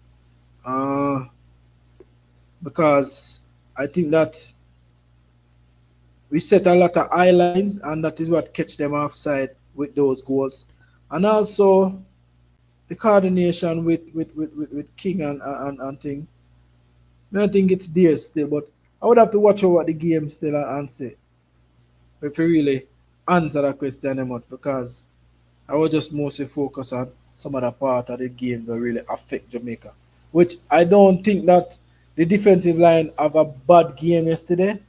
Uh, because I think that we set a lot of eye lines, and that is what catch them offside with those goals, and also the coordination with King and thing. I don't think it's there still, but I would have to watch over the game still and say if you really answer that question anymore because I was just mostly focused on some other part of the game that really affect Jamaica. Which I don't think that the defensive line have a bad game yesterday.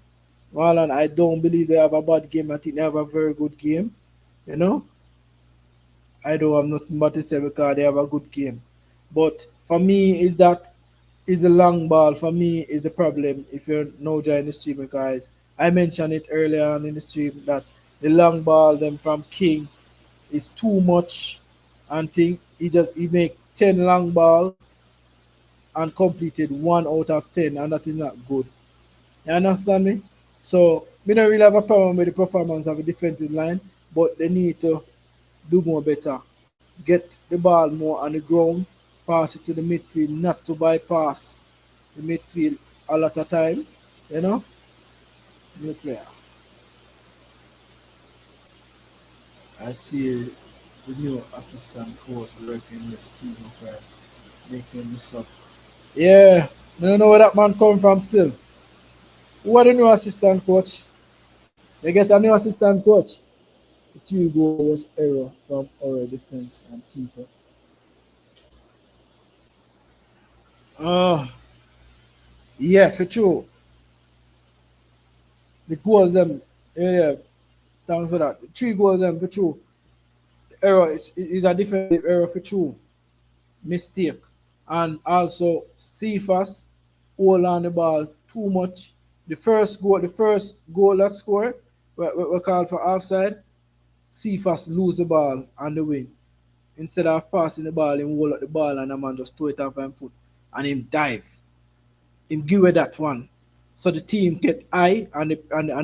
Well, and I don't believe they have a bad game. I think they have a very good game. You know, I don't have nothing but to say because they have a good game. But for me, is the long ball for me is a problem if you're no joining the stream because I mentioned it earlier on in the stream that the long ball them from King is too much and think he make 10 long ball and completed 1 out of 10, and that is not good. You understand me? So we don't really have a problem with the performance of the defensive line, but they need to do more better. Get the ball more on the ground, pass it to the midfield, not to bypass the midfield a lot of time. You know, new player. I see the new assistant coach working with Steve McQuarrie, making this up. Yeah, I don't know where that man come from still. Who are the new assistant coach? They get a new assistant coach. The 3 goal was error from our defense and keeper. Uh, yeah, for true. The goals them, yeah, thanks for that. 3 goals them for true. Error is a defensive error for true. Mistake. And also Cephas hold on the ball too much. The first goal that scored, we called for offside. Cephas lose the ball on the wing. Instead of passing the ball, him hold up the ball and the man just throw it off him foot. And him dive. Him give away that one. So the team get high and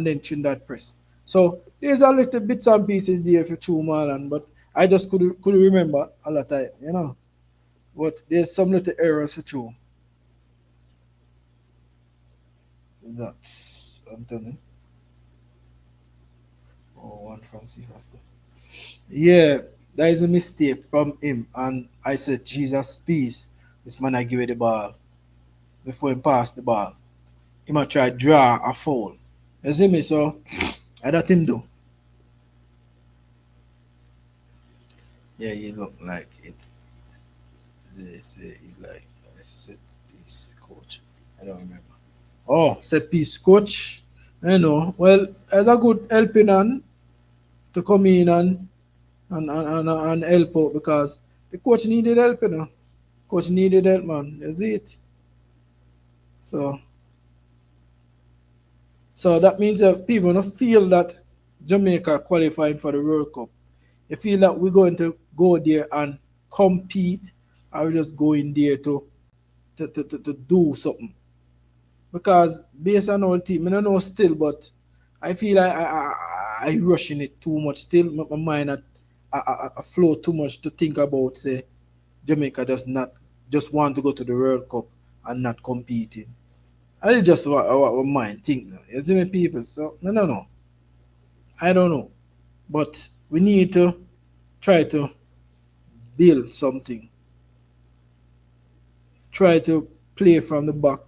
then Trinidad press. So there's a little bits and pieces there for true Marlon, but I just couldn't remember a lot of it, you know. But there's some little errors for true. That I'm telling you. Oh, one from Cephas. Yeah, that is a mistake from him. And I said, Jesus, peace. This man I give it the ball before he pass the ball. He might try draw a foul. You see me? So I let him do. Yeah, you look like it's they say he like I said peace coach. I don't remember. Oh, set piece coach. You know, well, as a good helping hand to come in and help out because the coach needed help, you know. Coach needed help, man. You see it. So, so that means that people don't feel that Jamaica qualifying for the World Cup. You feel that we're going to go there and compete, or we're just going there to do something. Because based on our team, I don't know still, but I feel I rushing it too much still. My mind I flow too much to think about say Jamaica does not just want to go to the World Cup and not competing. I just what my mind think now. You see me people? So no. I don't know. But we need to try to build something. Try to play from the back.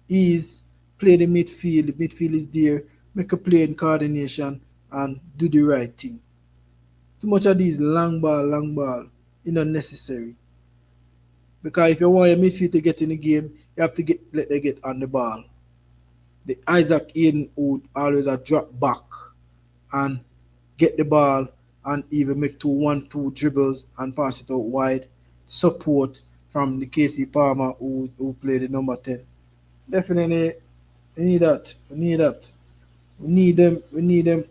Ease, play the midfield. The midfield is there. Make a play in coordination and do the right thing. Too much of these long ball, is not necessary. Because if you want your midfield to get in the game, you have to let them get on the ball. The Isaac Aiden would always a drop back and get the ball and even make 2-1-2 dribbles and pass it out wide. Support from the KC Palmer who played the number 10. Definitely we need that. We need that. We need them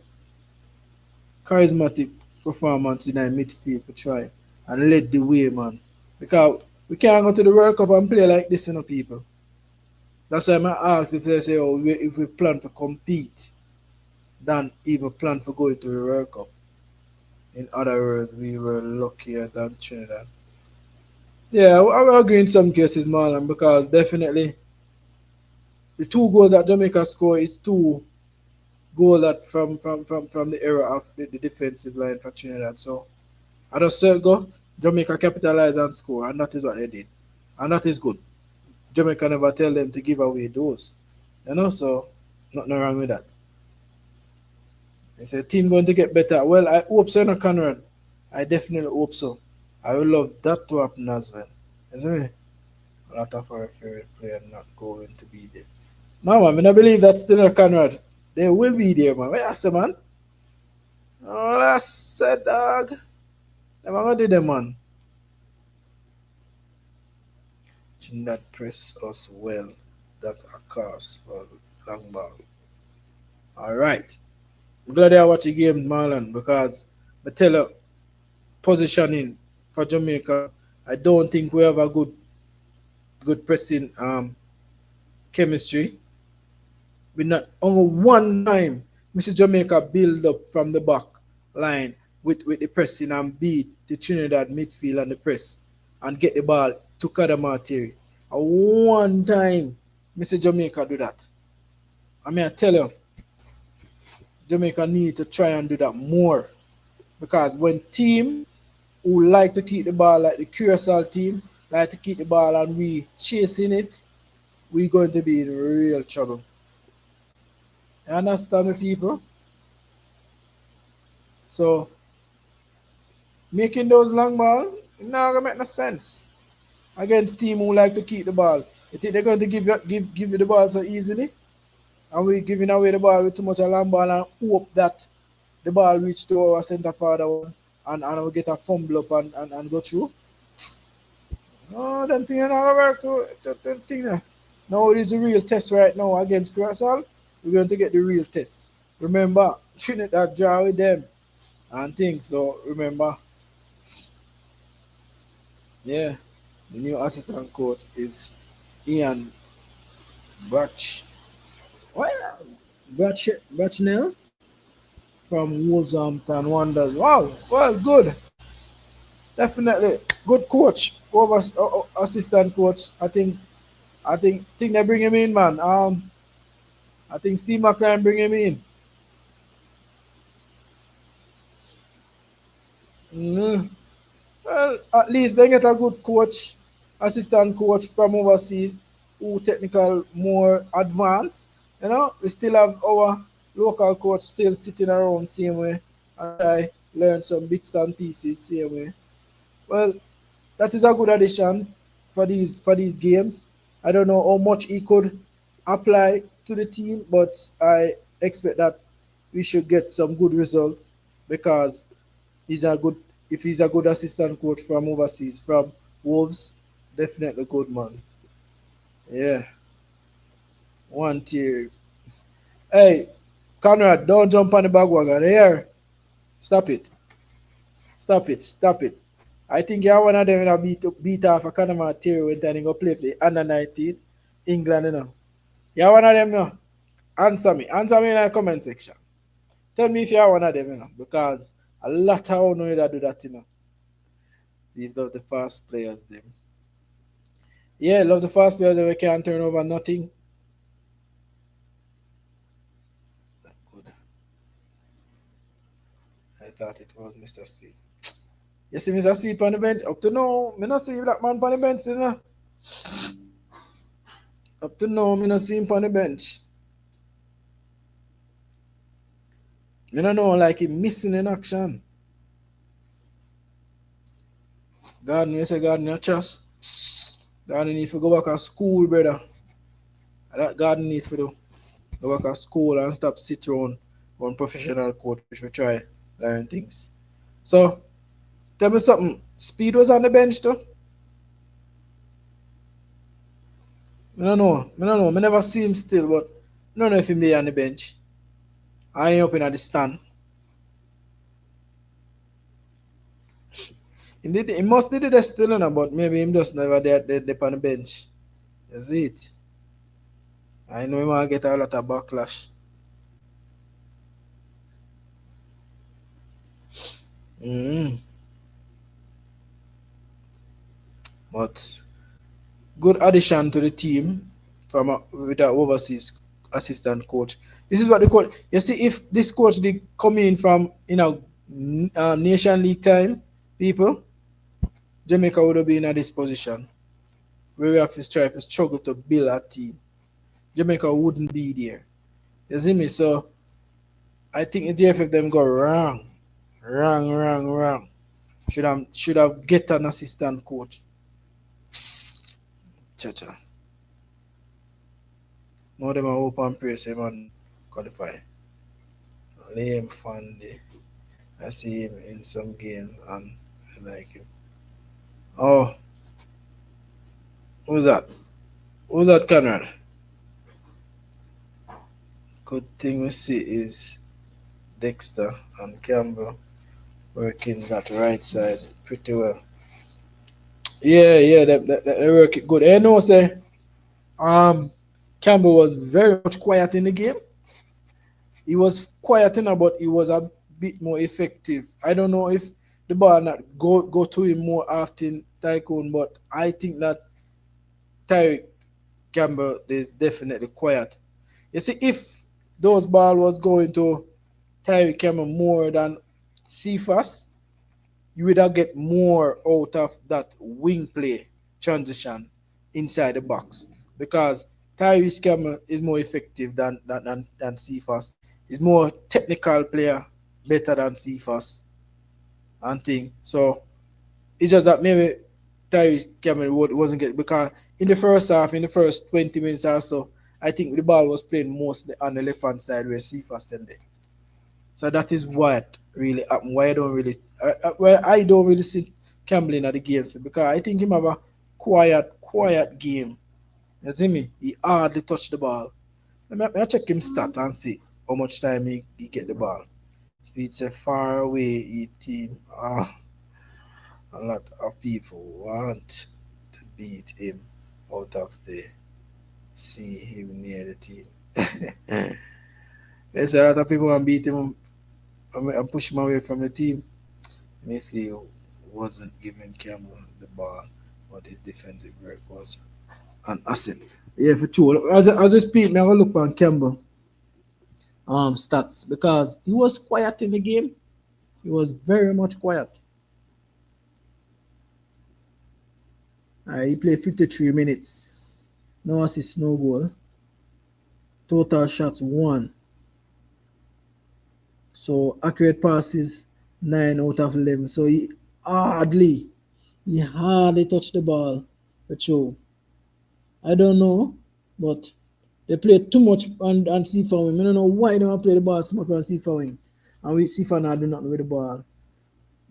charismatic performance in our midfield for try and lead the way, man. Because we can't go to the World Cup and play like this, you know, people. That's why I ask if they say, oh, if we plan to compete, than even plan for going to the World Cup. In other words, we were luckier than Trinidad. Yeah, I will agree in some cases, Marlon, because definitely the 2 goals that Jamaica score is 2 goals that from the era of the defensive line for Trinidad. So at a certain goal, Jamaica capitalized and score, and that is what they did. And that is good. Jamaica never tell them to give away those. You know, so nothing wrong with that. It's a team going to get better. Well, I hope so, no, Conrad. I definitely hope so. I would love that to happen as well. Isn't it? A lot of our favorite player not going to be there. No, man, I believe that's still a Conrad. They will be there, man. Where I say, man? Oh, that's said, dog. Them are going to do them, man. Did not press us well. That a cause for long ball. All right. I'm glad I watch the game, Marlon, because I tell you, positioning for Jamaica, I don't think we have a good good pressing chemistry. We not only one time Mr. Jamaica build up from the back line with the pressing and beat the Trinidad midfield and the press and get the ball to Kadamatiri. One time Mr. Jamaica do that. I mean I tell you, Jamaica need to try and do that more. Because when team who like to keep the ball like the Curacao team, like to keep the ball and we chasing it, we going to be in real trouble. You understand me, people? So making those long ball, not gonna make no sense against team who like to keep the ball. You think they're going to give you the ball so easily? And we giving away the ball with too much a long ball and hope that the ball reach to our centre forward one and we get a fumble up and go through. No, them thing not gonna work to thing there. Now it is a real test right now against Curacao. We're going to get the real test. Remember, Trinidad draw with them and things. So remember, yeah, the new assistant coach is Ian Batch. What? Batchnell from Wolverhampton Wanderers. Wow, well, good. Definitely good coach. Over assistant coach. I think they bring him in, man. I think Steve McLaren bring him in. Mm. Well, at least they get a good coach, assistant coach from overseas, who technical more advanced. We still have our local coach still sitting around same way and try learn some bits and pieces same way. Well, that is a good addition for these games. I don't know how much he could apply to the team, but I expect that we should get some good results because he's a good if he's a good assistant coach from overseas from Wolves, definitely good man. Yeah, one tier. Hey, Conrad, don't jump on the bandwagon here. Stop it. Stop it. Stop it. I think you're one of them that beat off a Panama Terry when they go play for the under 19 England, You're one of them now. Answer me. Answer me in the comment section. Tell me if you're one of them, because a lot of know that do that. See if love the fast players them. Yeah, love the fast players that we can't turn over nothing. Good. I thought it was Mr. Sweet. You see Mr. Sweet on the bench? Up to now, me not see that man on the bench, Up to now, me not see him on the bench. Me don't know, like him missing in action. Garden, you say Garden, you trust? Garden needs to go back to school, brother. That Garden needs to do. Go back to school and stop sit around one professional coach which we try learn things. So, tell me something. Speed was on the bench too? I don't know. I don't know. I never see him still, but I don't know if he be on the bench. I ain't up in the stand. He must be there still, but maybe him just never there on the bench. That's it. I know he might get a lot of backlash. Mm. But good addition to the team from with our overseas assistant coach. This is what the coach. You see, if this coach did come in from Nation League time, people, Jamaica would have been in this position where we have to try to struggle to build a team. Jamaica wouldn't be there. You see me? So I think the DFF them go wrong, wrong. Should have get an assistant coach. Cha. Now them are open praise him and qualify. Liam Fandy. I see him in some games and I like him. Oh, who's that? Who's that, Conrad? Good thing we see is Dexter and Campbell working that right side pretty well. Yeah, they work it good. And also, um, Campbell was very much quiet in the game. He was quiet enough, but he was a bit more effective. I don't know if the ball not go to him more often, Tycoon, but I think that Tyreek Campbell is definitely quiet. You see, if those ball was going to Tyreek Campbell more than Cephas, you would have get more out of that wing play transition inside the box because Tyrese Campbell is more effective than Cephas. He's more technical player, better than Cephas and thing. So it's just that maybe Tyrese Campbell wasn't getting because in the first half, in the first 20 minutes or so, I think the ball was playing mostly on the left hand side where Cephas them there. So that is what really happened. Why I don't really see Campbell in the games because I think him have a quiet game. You see me? He hardly touch the ball. Let me check him stat and see how much time he get the ball. Speed say far away he team. A lot of people want to beat him out of the see him near the team. There's a lot of people want to beat him and push him away from the team. Mayfield wasn't giving Campbell the ball, but his defensive work was an asset. Yeah, for sure. As I speak, I'm gonna look on Campbell stats because he was quiet in the game. He was very much quiet. He played 53 minutes. No assist, no goal. Total shots one. So accurate passes 9 out of 11. So he hardly touched the ball. For sure. I don't know, but they play too much on Seafa wing. I don't know why they want to play the ball so much on Seafa wing. And we Seafa now do nothing with the ball.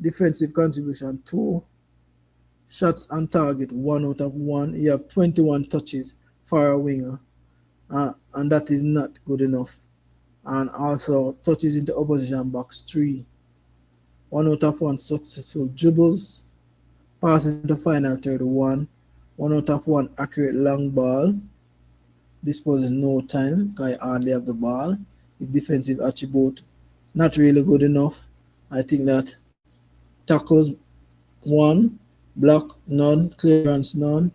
Defensive contribution, two shots on target, 1 out of 1. You have 21 touches for a winger, and that is not good enough. And also touches into opposition box, 3. 1 out of 1 successful dribbles, passes into final third, 1. 1 out of 1 accurate long ball, disposes no time because I hardly have the ball. His defensive attribute not really good enough. I think that tackles 1, block none, clearance none,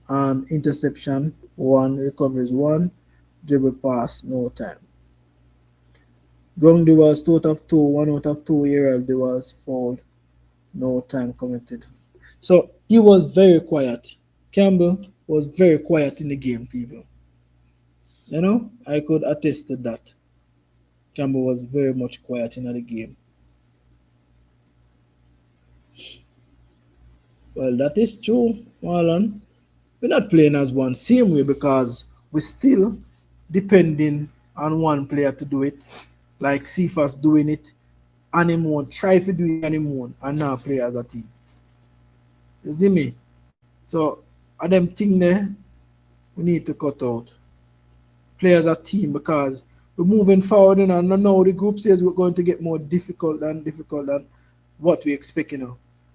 and interception 1, recoveries 1, dribble pass no time. Ground duels 2 out of 2, 1 out of 2 aerial duels fouled, no time committed. So he was very quiet. Campbell was very quiet in the game, people. I could attest to that. Campbell was very much quiet in the game. Well, that is true, Marlon. We're not playing as one same way because we're still depending on one player to do it. Like Cephas doing it and him won't try to do it anymore and now play as a team. You see me? So are them thing there we need to cut out. Play as a team because we're moving forward and now the group says we're going to get more difficult than what we expect,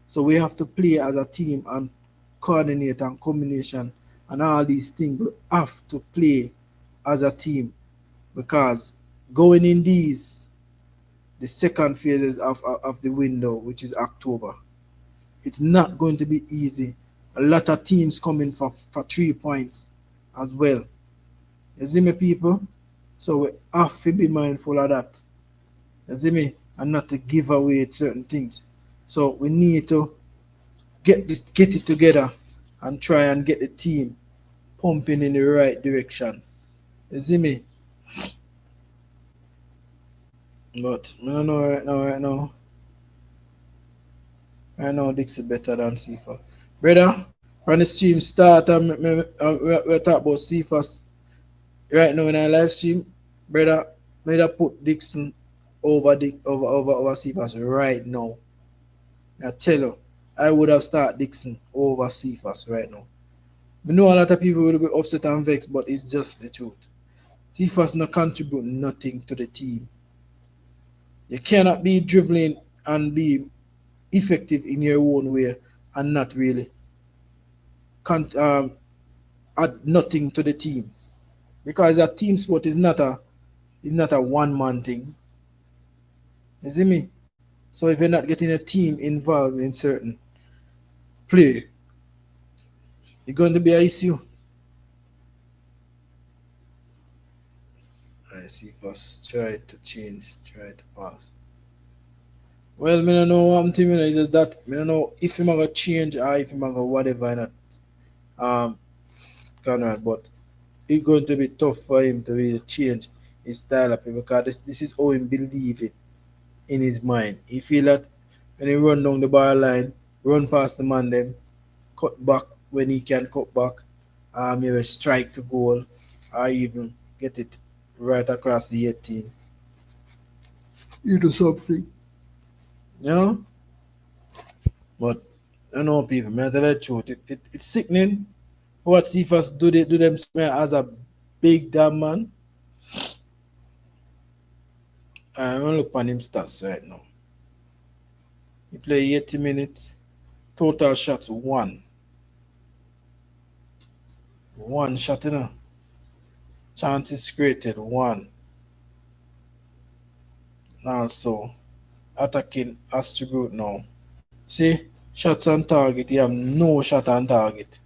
So we have to play as a team and coordinate and combination and all these things. We have to play as a team because going in the second phases of the window, which is October, it's not going to be easy. A lot of teams coming for 3 points as well. You see me, people? So we have to be mindful of that. You see me? And not to give away certain things. So we need to get it together and try and get the team pumping in the right direction. You see me? But I don't know right now Dixie better than Sifa. Brother, from the stream start we talk about Sifa right now in our live stream. Brother, may I put Dixon over Cephas right now. I tell you, I would have started Dixon over Cephas right now. I know a lot of people will be upset and vexed, but it's just the truth. Cephas not contribute nothing to the team. You cannot be dribbling and be effective in your own way and not really. can't add nothing to the team because a team sport is not a one man thing. You see me? So if you're not getting a team involved in certain play, you're going to be an issue. I see first try to change, try to pass. Well, me don't know what I'm thinking. It's just that me don't know if him gonna change or if him gonna whatever not. Um, Conrad, but it's going to be tough for him to really change his style of play because this is how he believe it in his mind. He feel that when he run down the bar line, run past the man, then cut back when he can cut back, maybe strike to goal, or even get it right across the 18. You do something, you know. But I know people, man, tell the truth. It's sickening. What Cephas do them smell as a big damn man. I'm gonna look on him stats right now. He play 80 minutes, total shots one. One shot, you know. Chances created one. Also, attacking attribute now. See, shots on target, you have no shot on target.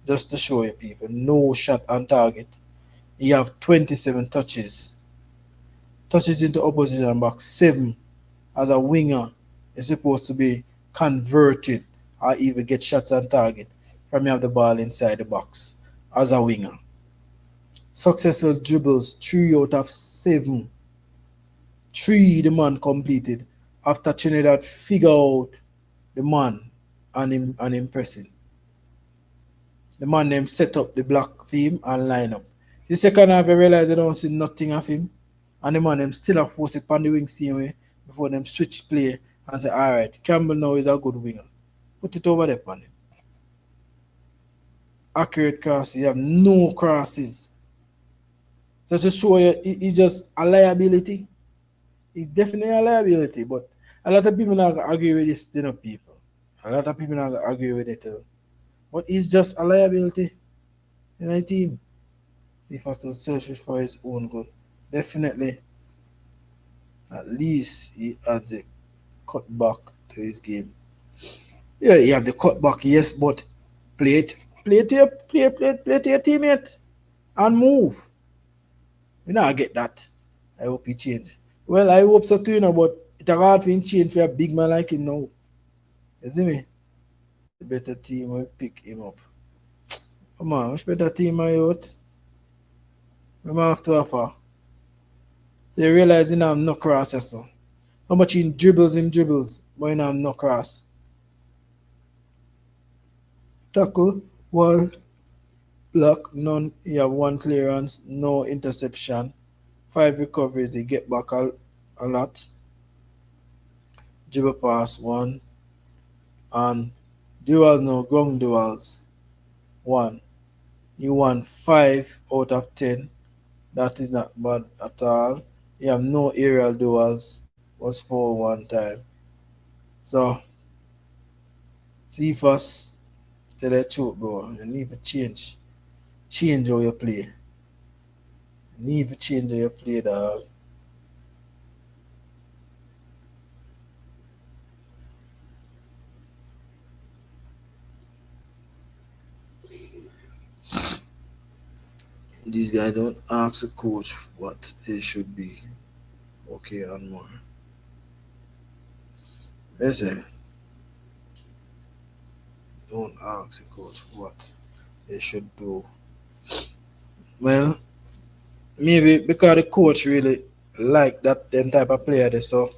Just to show you people, no shot on target. You have 27 touches. Touches into opposition box, 7. As a winger, you're supposed to be converted or even get shots on target from you have the ball inside the box as a winger. Successful dribbles, 3 out of 7. 3 the man completed after Trinidad figure out the man and impressing. The man them set up the block for him and line up. The second half I realize they don't see nothing of him. And the man them still have force it on the wing same way before them switch play and say, alright, Campbell now is a good winger. Put it over there on him. Accurate crosses, you have no crosses. So to show you it's just a liability. It's definitely a liability, but a lot of people not agree with this, people. A lot of people not agree with it. But it's just a liability in the team. See if I still search for his own good. Definitely, at least he had the cut back to his game. Yeah, he have the cut back, yes, but play to your teammate and move. You know, I get that. I hope he change. Well, I hope so too, but it's hard for him change for a big man like him now. You see me? The better team will pick him up. Come on, which better team are you out? We might have to offer. They realize him have no cross, so. How much he dribbles, but he have no cross. Tackle, wall, block, none. He have 1 clearance, no interception. 5 recoveries, he get back a lot. Dribble pass, 1. And duels, no, ground duels, 1. He won 5 out of 10. That is not bad at all. You have no aerial duels, was 4 one time. So, see first, tell the truth, bro. You need to change. Change how you play. You need to change how you play, dog. These guys don't ask the coach what they should be. Okay, and more. Listen, don't ask the coach what they should do. Well, maybe because the coach really like that them type of player there, so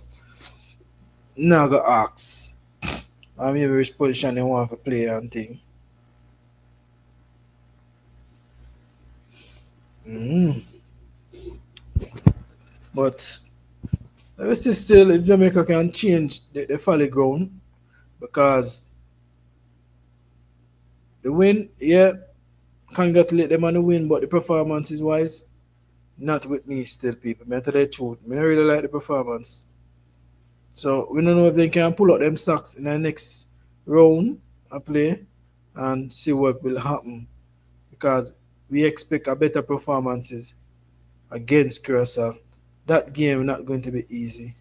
now go ask. And maybe which position they want to play and thing. Mm. But let me see still if Jamaica can change the folly ground because the win, yeah, congratulate them on the win, but the performances wise, not with me still, people. Me tell the truth. I don't really like the performance. So we don't know if they can pull out them socks in the next round I play and see what will happen because we expect a better performances against Curacao. That game not going to be easy.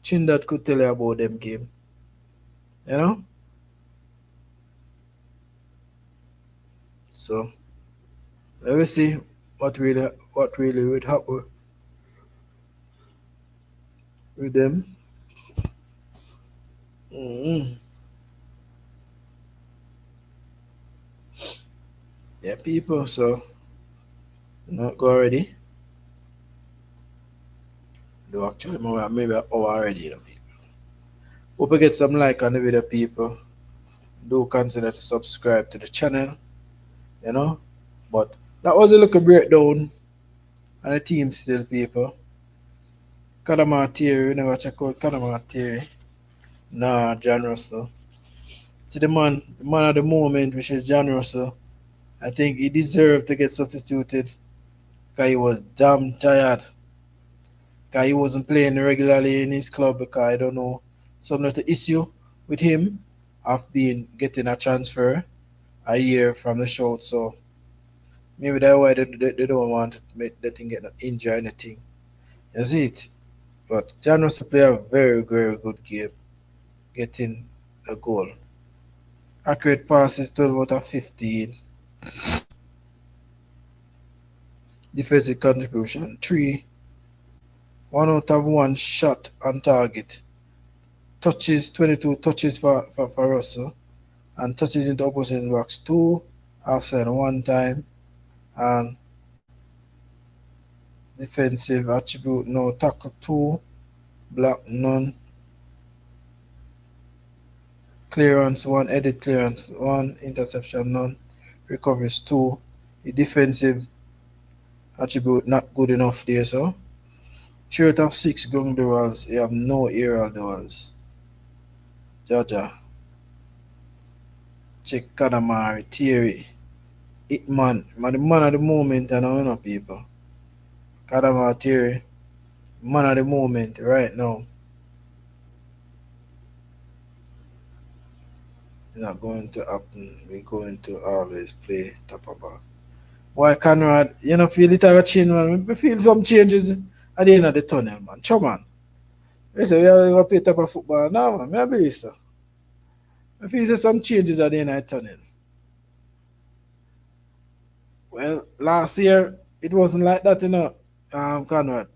Trinidad could tell you about them game. You know? So let me see what really would happen with them. Mm-hmm. Yeah, people. So not go already. Do actually maybe an hour already, you know, people. Hope you get some like on the video, people. Do consider to subscribe to the channel, you know. But that was a little breakdown on the team still, people. Kadama Theory, we never check out Kadama Theory. Nah, John Russell. See the man of the moment, which is John Russell. I think he deserved to get substituted because he was damn tired. Because he wasn't playing regularly in his club because I don't know some of the issue with him of being getting a transfer a year from the show. So maybe that's why they don't want to make the thing get injured or anything. You see it? But John Russell played a very, very good game, getting a goal. Accurate passes 12 out of 15. Defensive contribution 3. 1 out of 1 shot on target. Touches 22 touches for Russell. And touches into opposite box 2. Offside 1 time. And defensive attribute no. Tackle 2. Block none. Clearance 1. Edit clearance 1. Interception none. Recoveries 2. The defensive attribute not good enough there, so 3 out of 6 ground duels, you have no aerial duels. Jaja, check Kadamari, Thierry, Hitman, the man at the moment, and I know people. Kadamari, Thierry, man at the moment, right now. It's not going to happen. We're going to always play top of back. Why Conrad, you know, feel it a change, man. We feel some changes at the end of the tunnel, man. Come on. We say we are going to play top of football now, man. Maybe so. I feel some changes at the end of the tunnel. Well, last year it wasn't like that, you know, Conrad.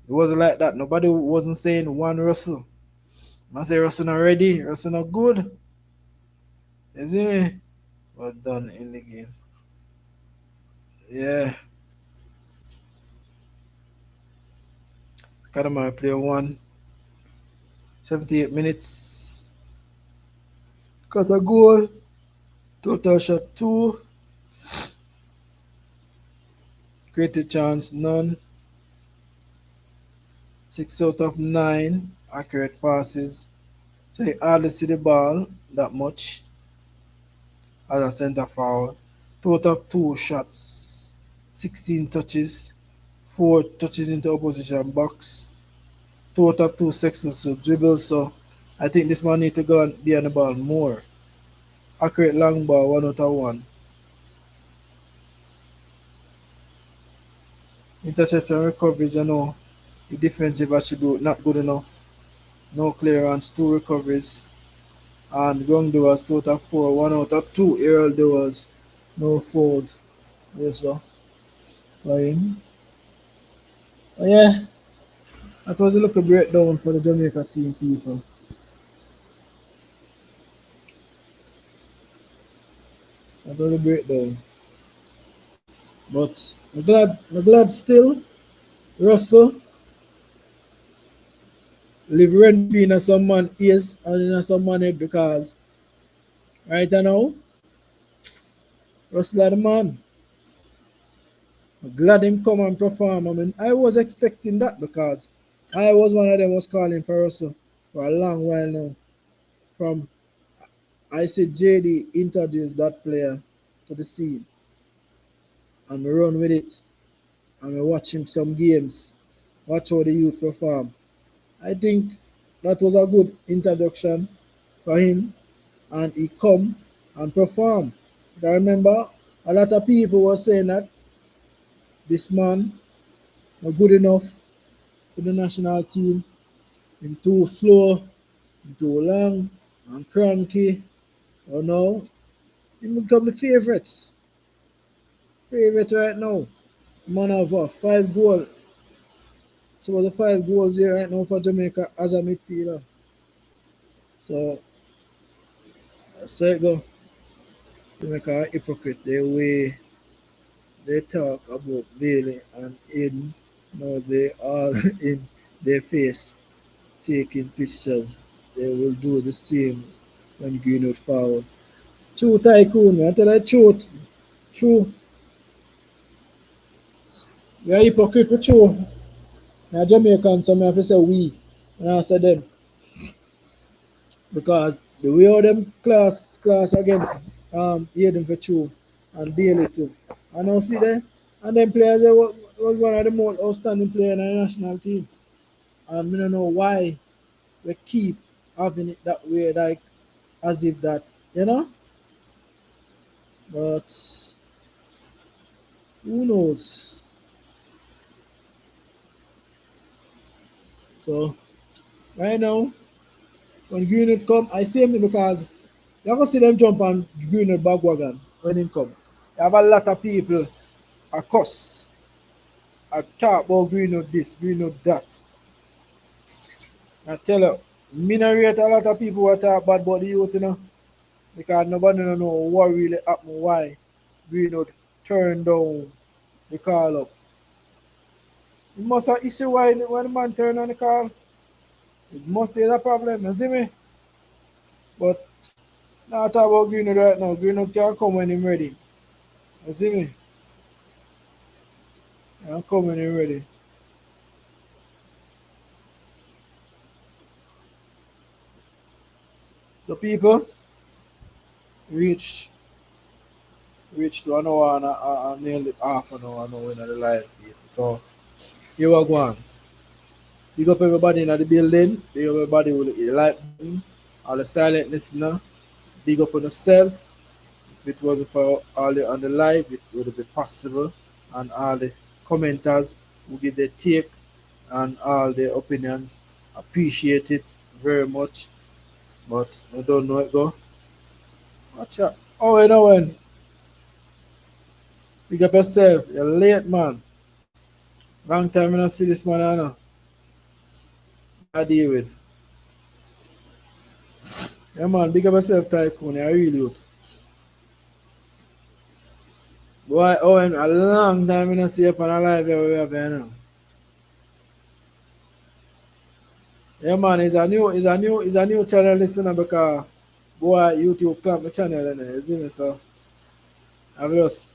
It wasn't like that. Nobody wasn't saying one Russell. I say Russell not ready, Russell not good. You see me? Was done in the game. Yeah. Kadamari play 78 minutes. Got a goal. Total shot 2. Created chance none. 6 out of 9 accurate passes. So he hardly see the ball that much as a centre forward. Total of 2 shots, 16 touches, 4 touches into opposition box. Total of 2 successful dribbles. So I think this man need to go and be on the ball more. Accurate long ball 1 out of 1. Interception recoveries, you know, the defensive attribute not good enough. No clearance, 2 recoveries. And ground duels total 4, 1 out of 2 aerial duels. No fouls. Yes, sir. For him. Oh, yeah, that was a little breakdown for the Jamaica team, people. That was a breakdown. But I'm glad still, Russell live rent free in some man ears and in some man head because right now, Russell are the man. I'm glad him come and perform. I mean, I was expecting that because I was one of them was calling for Russell for a long while now. From I see JD introduce that player to the scene and we run with it and we watch him some games, watch how the youth perform. I think that was a good introduction for him and he come. and perform. I remember a lot of people were saying that this man not good enough for the national team. Him too slow, him too long, and cranky. Oh no, he become the favorites. Favorite right now. Man have 5 goals. So the 5 goals here right now for Jamaica as a midfielder. So so it go. Jamaica are hypocrite. The way they talk about Bailey and Aiden. Now they are in their face taking pictures. They will do the same when Greenwood forward. True tycoon, I tell you the truth. True. We are hypocrite for true. Now Jamaican, so I have to say we. And I say them. Because the way how them class against Aiden for true and Bailey too. And now see there, and them players they was one of the most outstanding players in the national team. And we don't know why we keep having it that way, like as if that, you know? But who knows? So right now, when Greenwood come, I see him because you ever see them jump on Greenwood bandwagon when he come. You have a lot of people a cuss, a talk about Greenwood this, Greenwood that. I tell you, me not rate a lot of people who talk bad about the youth, you know, because nobody don't know what really happened, why Greenwood turned down the call up. It must have issue why when the man turn on the call. It must be a problem, you see me? But now talk about Greenwood right now. Greenwood can come when he's ready. You see me? Can come when he's ready. So people reach to an hour and nearly half an hour now in the live people. So here we go on. Big up everybody in the building. Big up everybody with the like button. All the silent listener. Big up on yourself. If it wasn't for all the on the live, it would be possible. And all the commenters who give their take and all their opinions. Appreciate it very much. But I don't know it go. Watch out. Owen, Owen. Big up yourself. You're late, man. Long time I don't see this man, I know. I deal with. Yeah, man. Big up yourself, Tycoon. I really would. Boy, Owen, a long time I don't see you on a live here we have here now. Yeah, man. It's a new channel listener because boy, YouTube clamped my channel and you see me, so I've just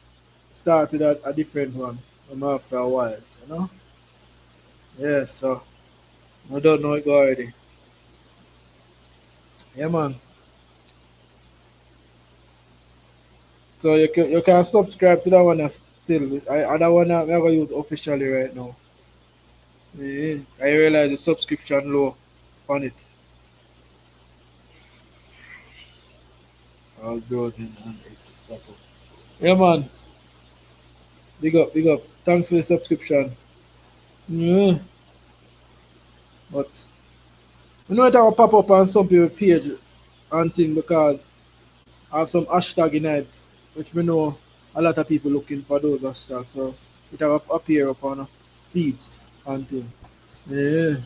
started a different one. I'm off for a while, you know? Yeah, so I don't know it go already. Yeah, man. So you can subscribe to that one still. That one I'm gonna use officially right now. Yeah, I realize the subscription low on it. All those in and it. Yeah, man. Big up, big up. Thanks for the subscription. Yeah, but you know it will pop up on some people page and thing because I have some hashtag in it, which we know a lot of people looking for those hashtags. So it will appear upon feeds and thing. Yeah.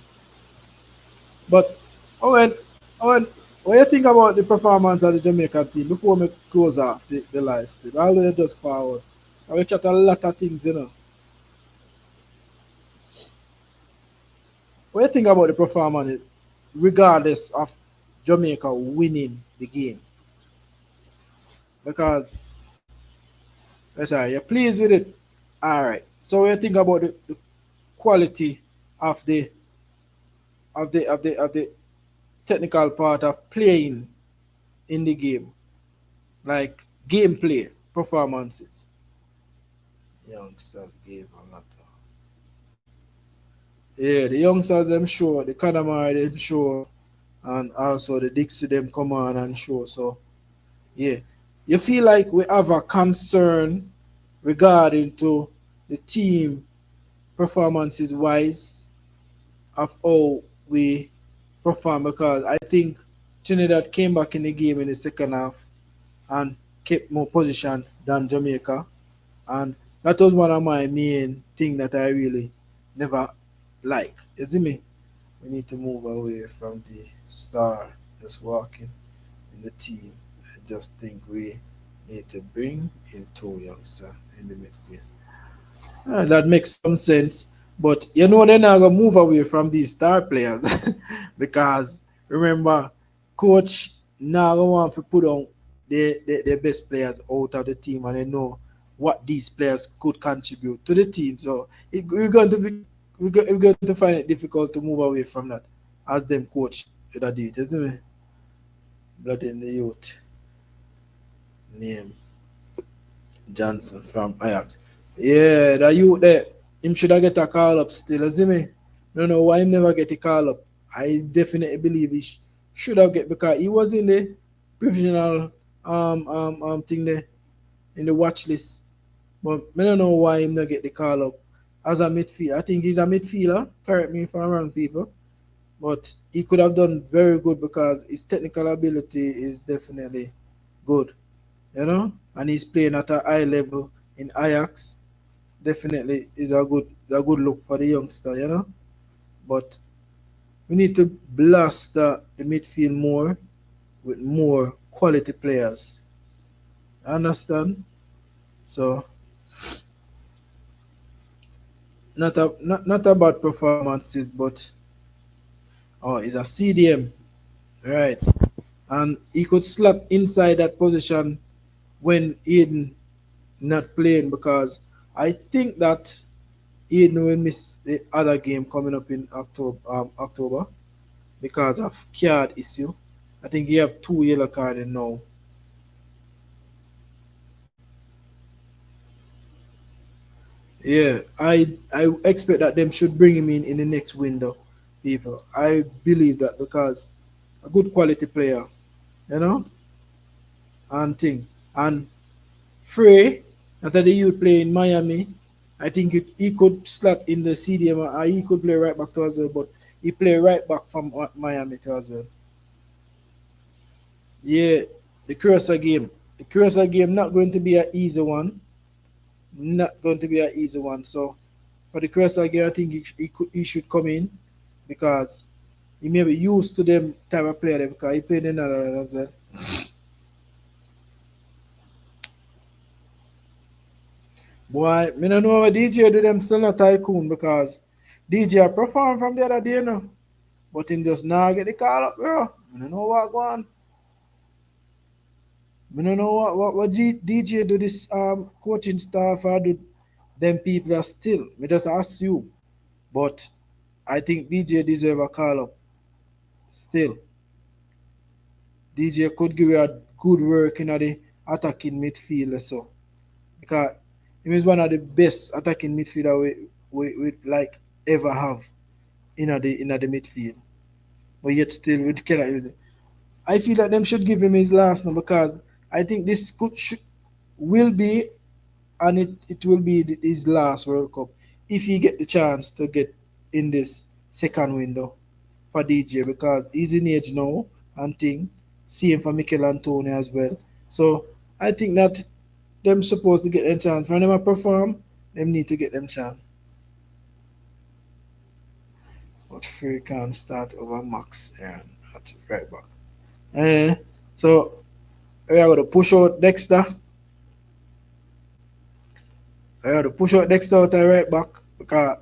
But Owen, Owen, what you think about the performance of the Jamaican team before we close off the live stream? I'll just forward. I will chat a lot of things, you know. What do you think about the performance, regardless of Jamaica winning the game? Because, sorry, you're pleased with it. All right. So, what do you think about the quality of the technical part of playing in the game, like gameplay performances? Youngsters gave a lot. Yeah, the youngsters them show, the Kadamari them show, and also the Dixie them come on and show. So, yeah. You feel like we have a concern regarding to the team performances wise of how we perform, because I think Trinidad came back in the game in the second half and kept more position than Jamaica, and that was one of my main thing that I really never like. You see me? We need to move away from the star just walking in the team. I just think we need to bring in two youngsters in the midfield. That makes some sense. But you know they're not gonna move away from these star players because remember, coach now want to put on the best players out of the team, and they know what these players could contribute to the team. So we're going to be we're going to find it difficult to move away from that as them coach that did, isn't it? Blood in the youth name Johnson from Ajax. Yeah, that youth there, him should have get a call up still, see me? No, no, why him never get a call up? I definitely believe he should have get, because he was in the provisional thing there in the watch list. But I don't know why him not get the call up as a midfielder. I think he's a midfielder. Correct me if I'm wrong, people. But he could have done very good because his technical ability is definitely good, and he's playing at a high level in Ajax. Definitely is a good look for the youngster. But we need to blast the midfield more with more quality players. Understand? So not about performances, but it's a CDM, right? And he could slot inside that position when Aiden not playing, because I think that Aiden will miss the other game coming up in October because of card issue. I think he have two yellow cards now. Yeah, I expect that them should bring him in the next window, people. I believe that because a good quality player, you know, and thing. And Frey, after the youth play in Miami, I think he could slot in the CDM, or he could play right back to as well, but he play right back from Miami to as well. Yeah, the Cruiser game. The Cruiser game not going to be an easy one. Not going to be an easy one. So for the Cruiser game, I think he should come in because he may be used to them type of player because he played in another as well. Boy, me no know what DJ do them still not tycoon because DJ perform from the other day, but him just now get the call up, bro. I don't know what go on. I don't know what DJ do this coaching staff or do them people are still. Me just assume. But I think DJ deserve a call up still. DJ could give you a good work in the attacking midfield so. Because he is one of the best attacking midfielder we like ever have in the midfield. But yet still we cannot use it. I feel that them should give him his last now because I think this will be, and it will be his last World Cup if he get the chance to get in this second window for DJ, because he's in age now and thing. Same for Mikel Antonio as well. So I think that them supposed to get a chance. When them perform, them need to get them chance. But Free can start over Max and at right back. Eh, so we are gonna push out Dexter. We are gonna push out Dexter out the right back because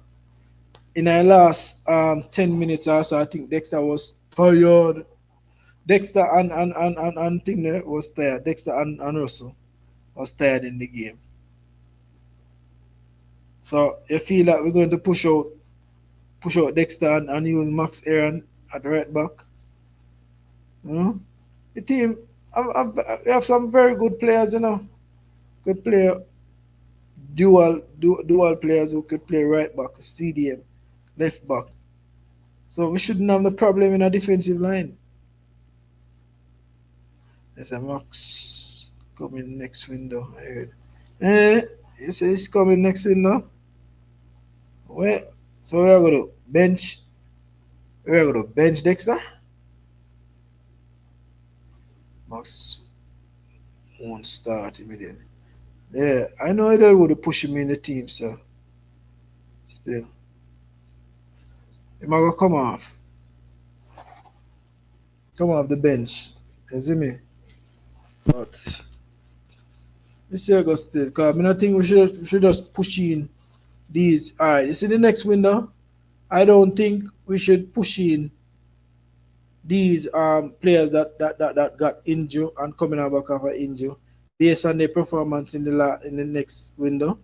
in the last 10 minutes or so, I think Dexter was tired. Dexter and thing there was tired. Dexter and Russell was tired in the game. So you feel like we're going to push out Dexter and use Max Aaron at the right back. You know? The team have some very good players. Could play dual players who could play right back, CDM, left back. So we shouldn't have the problem in a defensive line. There's a Max coming next window. I heard. Eh, you say it's coming next window? Where? So we're going to bench. We're going to bench Dexter. Max won't start immediately. Yeah, I know they would push him in the team, so still. He might go come off the bench. You see me? But you see, I go still. Because I think we should just push in these. All right, you see the next window? I don't think we should push in these players that got injured and coming out back after injury based on their performance in the next window.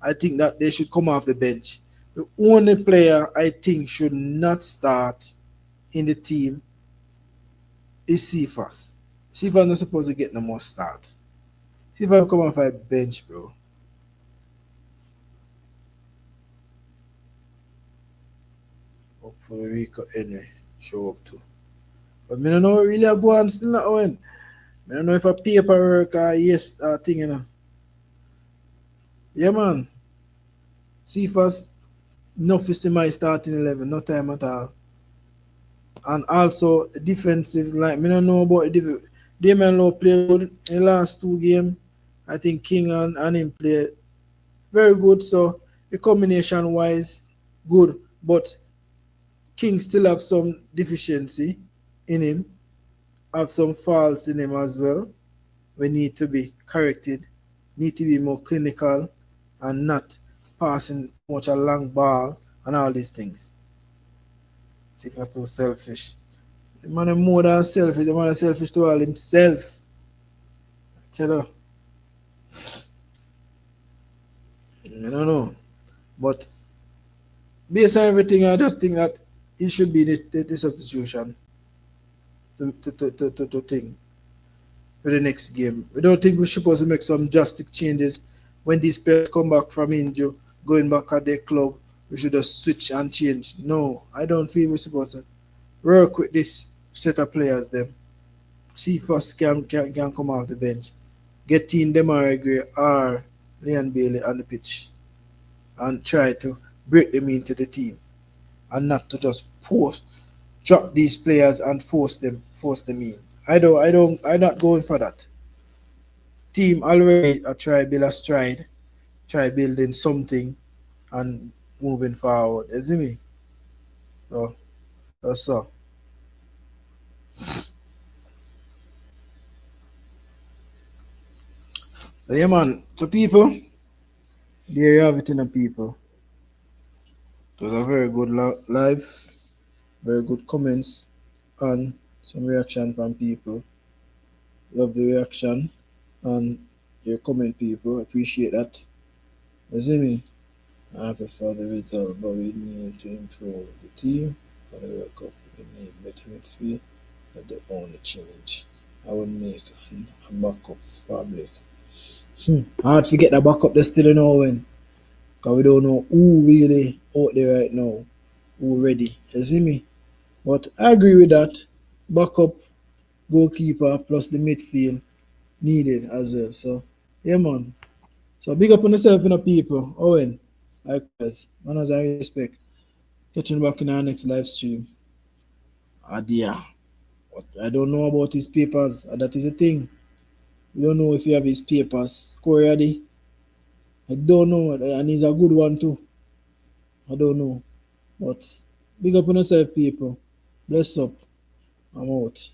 I think that they should come off the bench. The only player I think should not start in the team is Cephas. Cephas not supposed to get no more start. Cephas come off a bench, bro. Hopefully Rico anyway show up too. But I don't know really I go on still not when. I don't know if a paperwork or yes thing, you know. Yeah man. Cephas enough is in my starting 11, no time at all. And also defensive line. I don't know about the Damien Lowe played good in the last two games. I think King and him played very good. So the combination wise, good. But King still have some deficiency in him, have some faults in him as well. We need to be corrected, need to be more clinical and not passing too much a long ball and all these things. See if that's too selfish. The man is more than selfish, the man is selfish to all himself. Tell you. I don't know. But based on everything, I just think that it should be the substitution to think for the next game. We don't think we're supposed to make some drastic changes when these players come back from injury, going back at their club. We should just switch and change. No, I don't feel we're supposed to work with this set of players. Them see first can come off the bench, get in Demare Gray or Leon Bailey on the pitch, and try to break them into the team, and not to just drop these players and force them in. I'm not going for that. Team already try build a stride, try building something and moving forward. You see me? So that's all. So yeah man, so people, there you have it in the people. It was a very good live, very good comments and some reaction from people. Love the reaction and your comment people. Appreciate that. You see me? I prefer the result, but we need to improve the team for the World Cup. We need better midfield. That's the only change I would make and a backup public. Hard to get the backup they still don't win. Because we don't know who really out there right now, who ready. You see me? But I agree with that. Backup, goalkeeper, plus the midfield needed as well. So, yeah, man. So, big up on yourself and the people. Owen, likewise. Man, as I respect. Catching back in our next live stream. Adia. But I don't know about his papers. That is the thing. We don't know if he have his papers. Corey, I don't know. And he's a good one too. I don't know. But big up on yourself, people. Bless up. I'm out.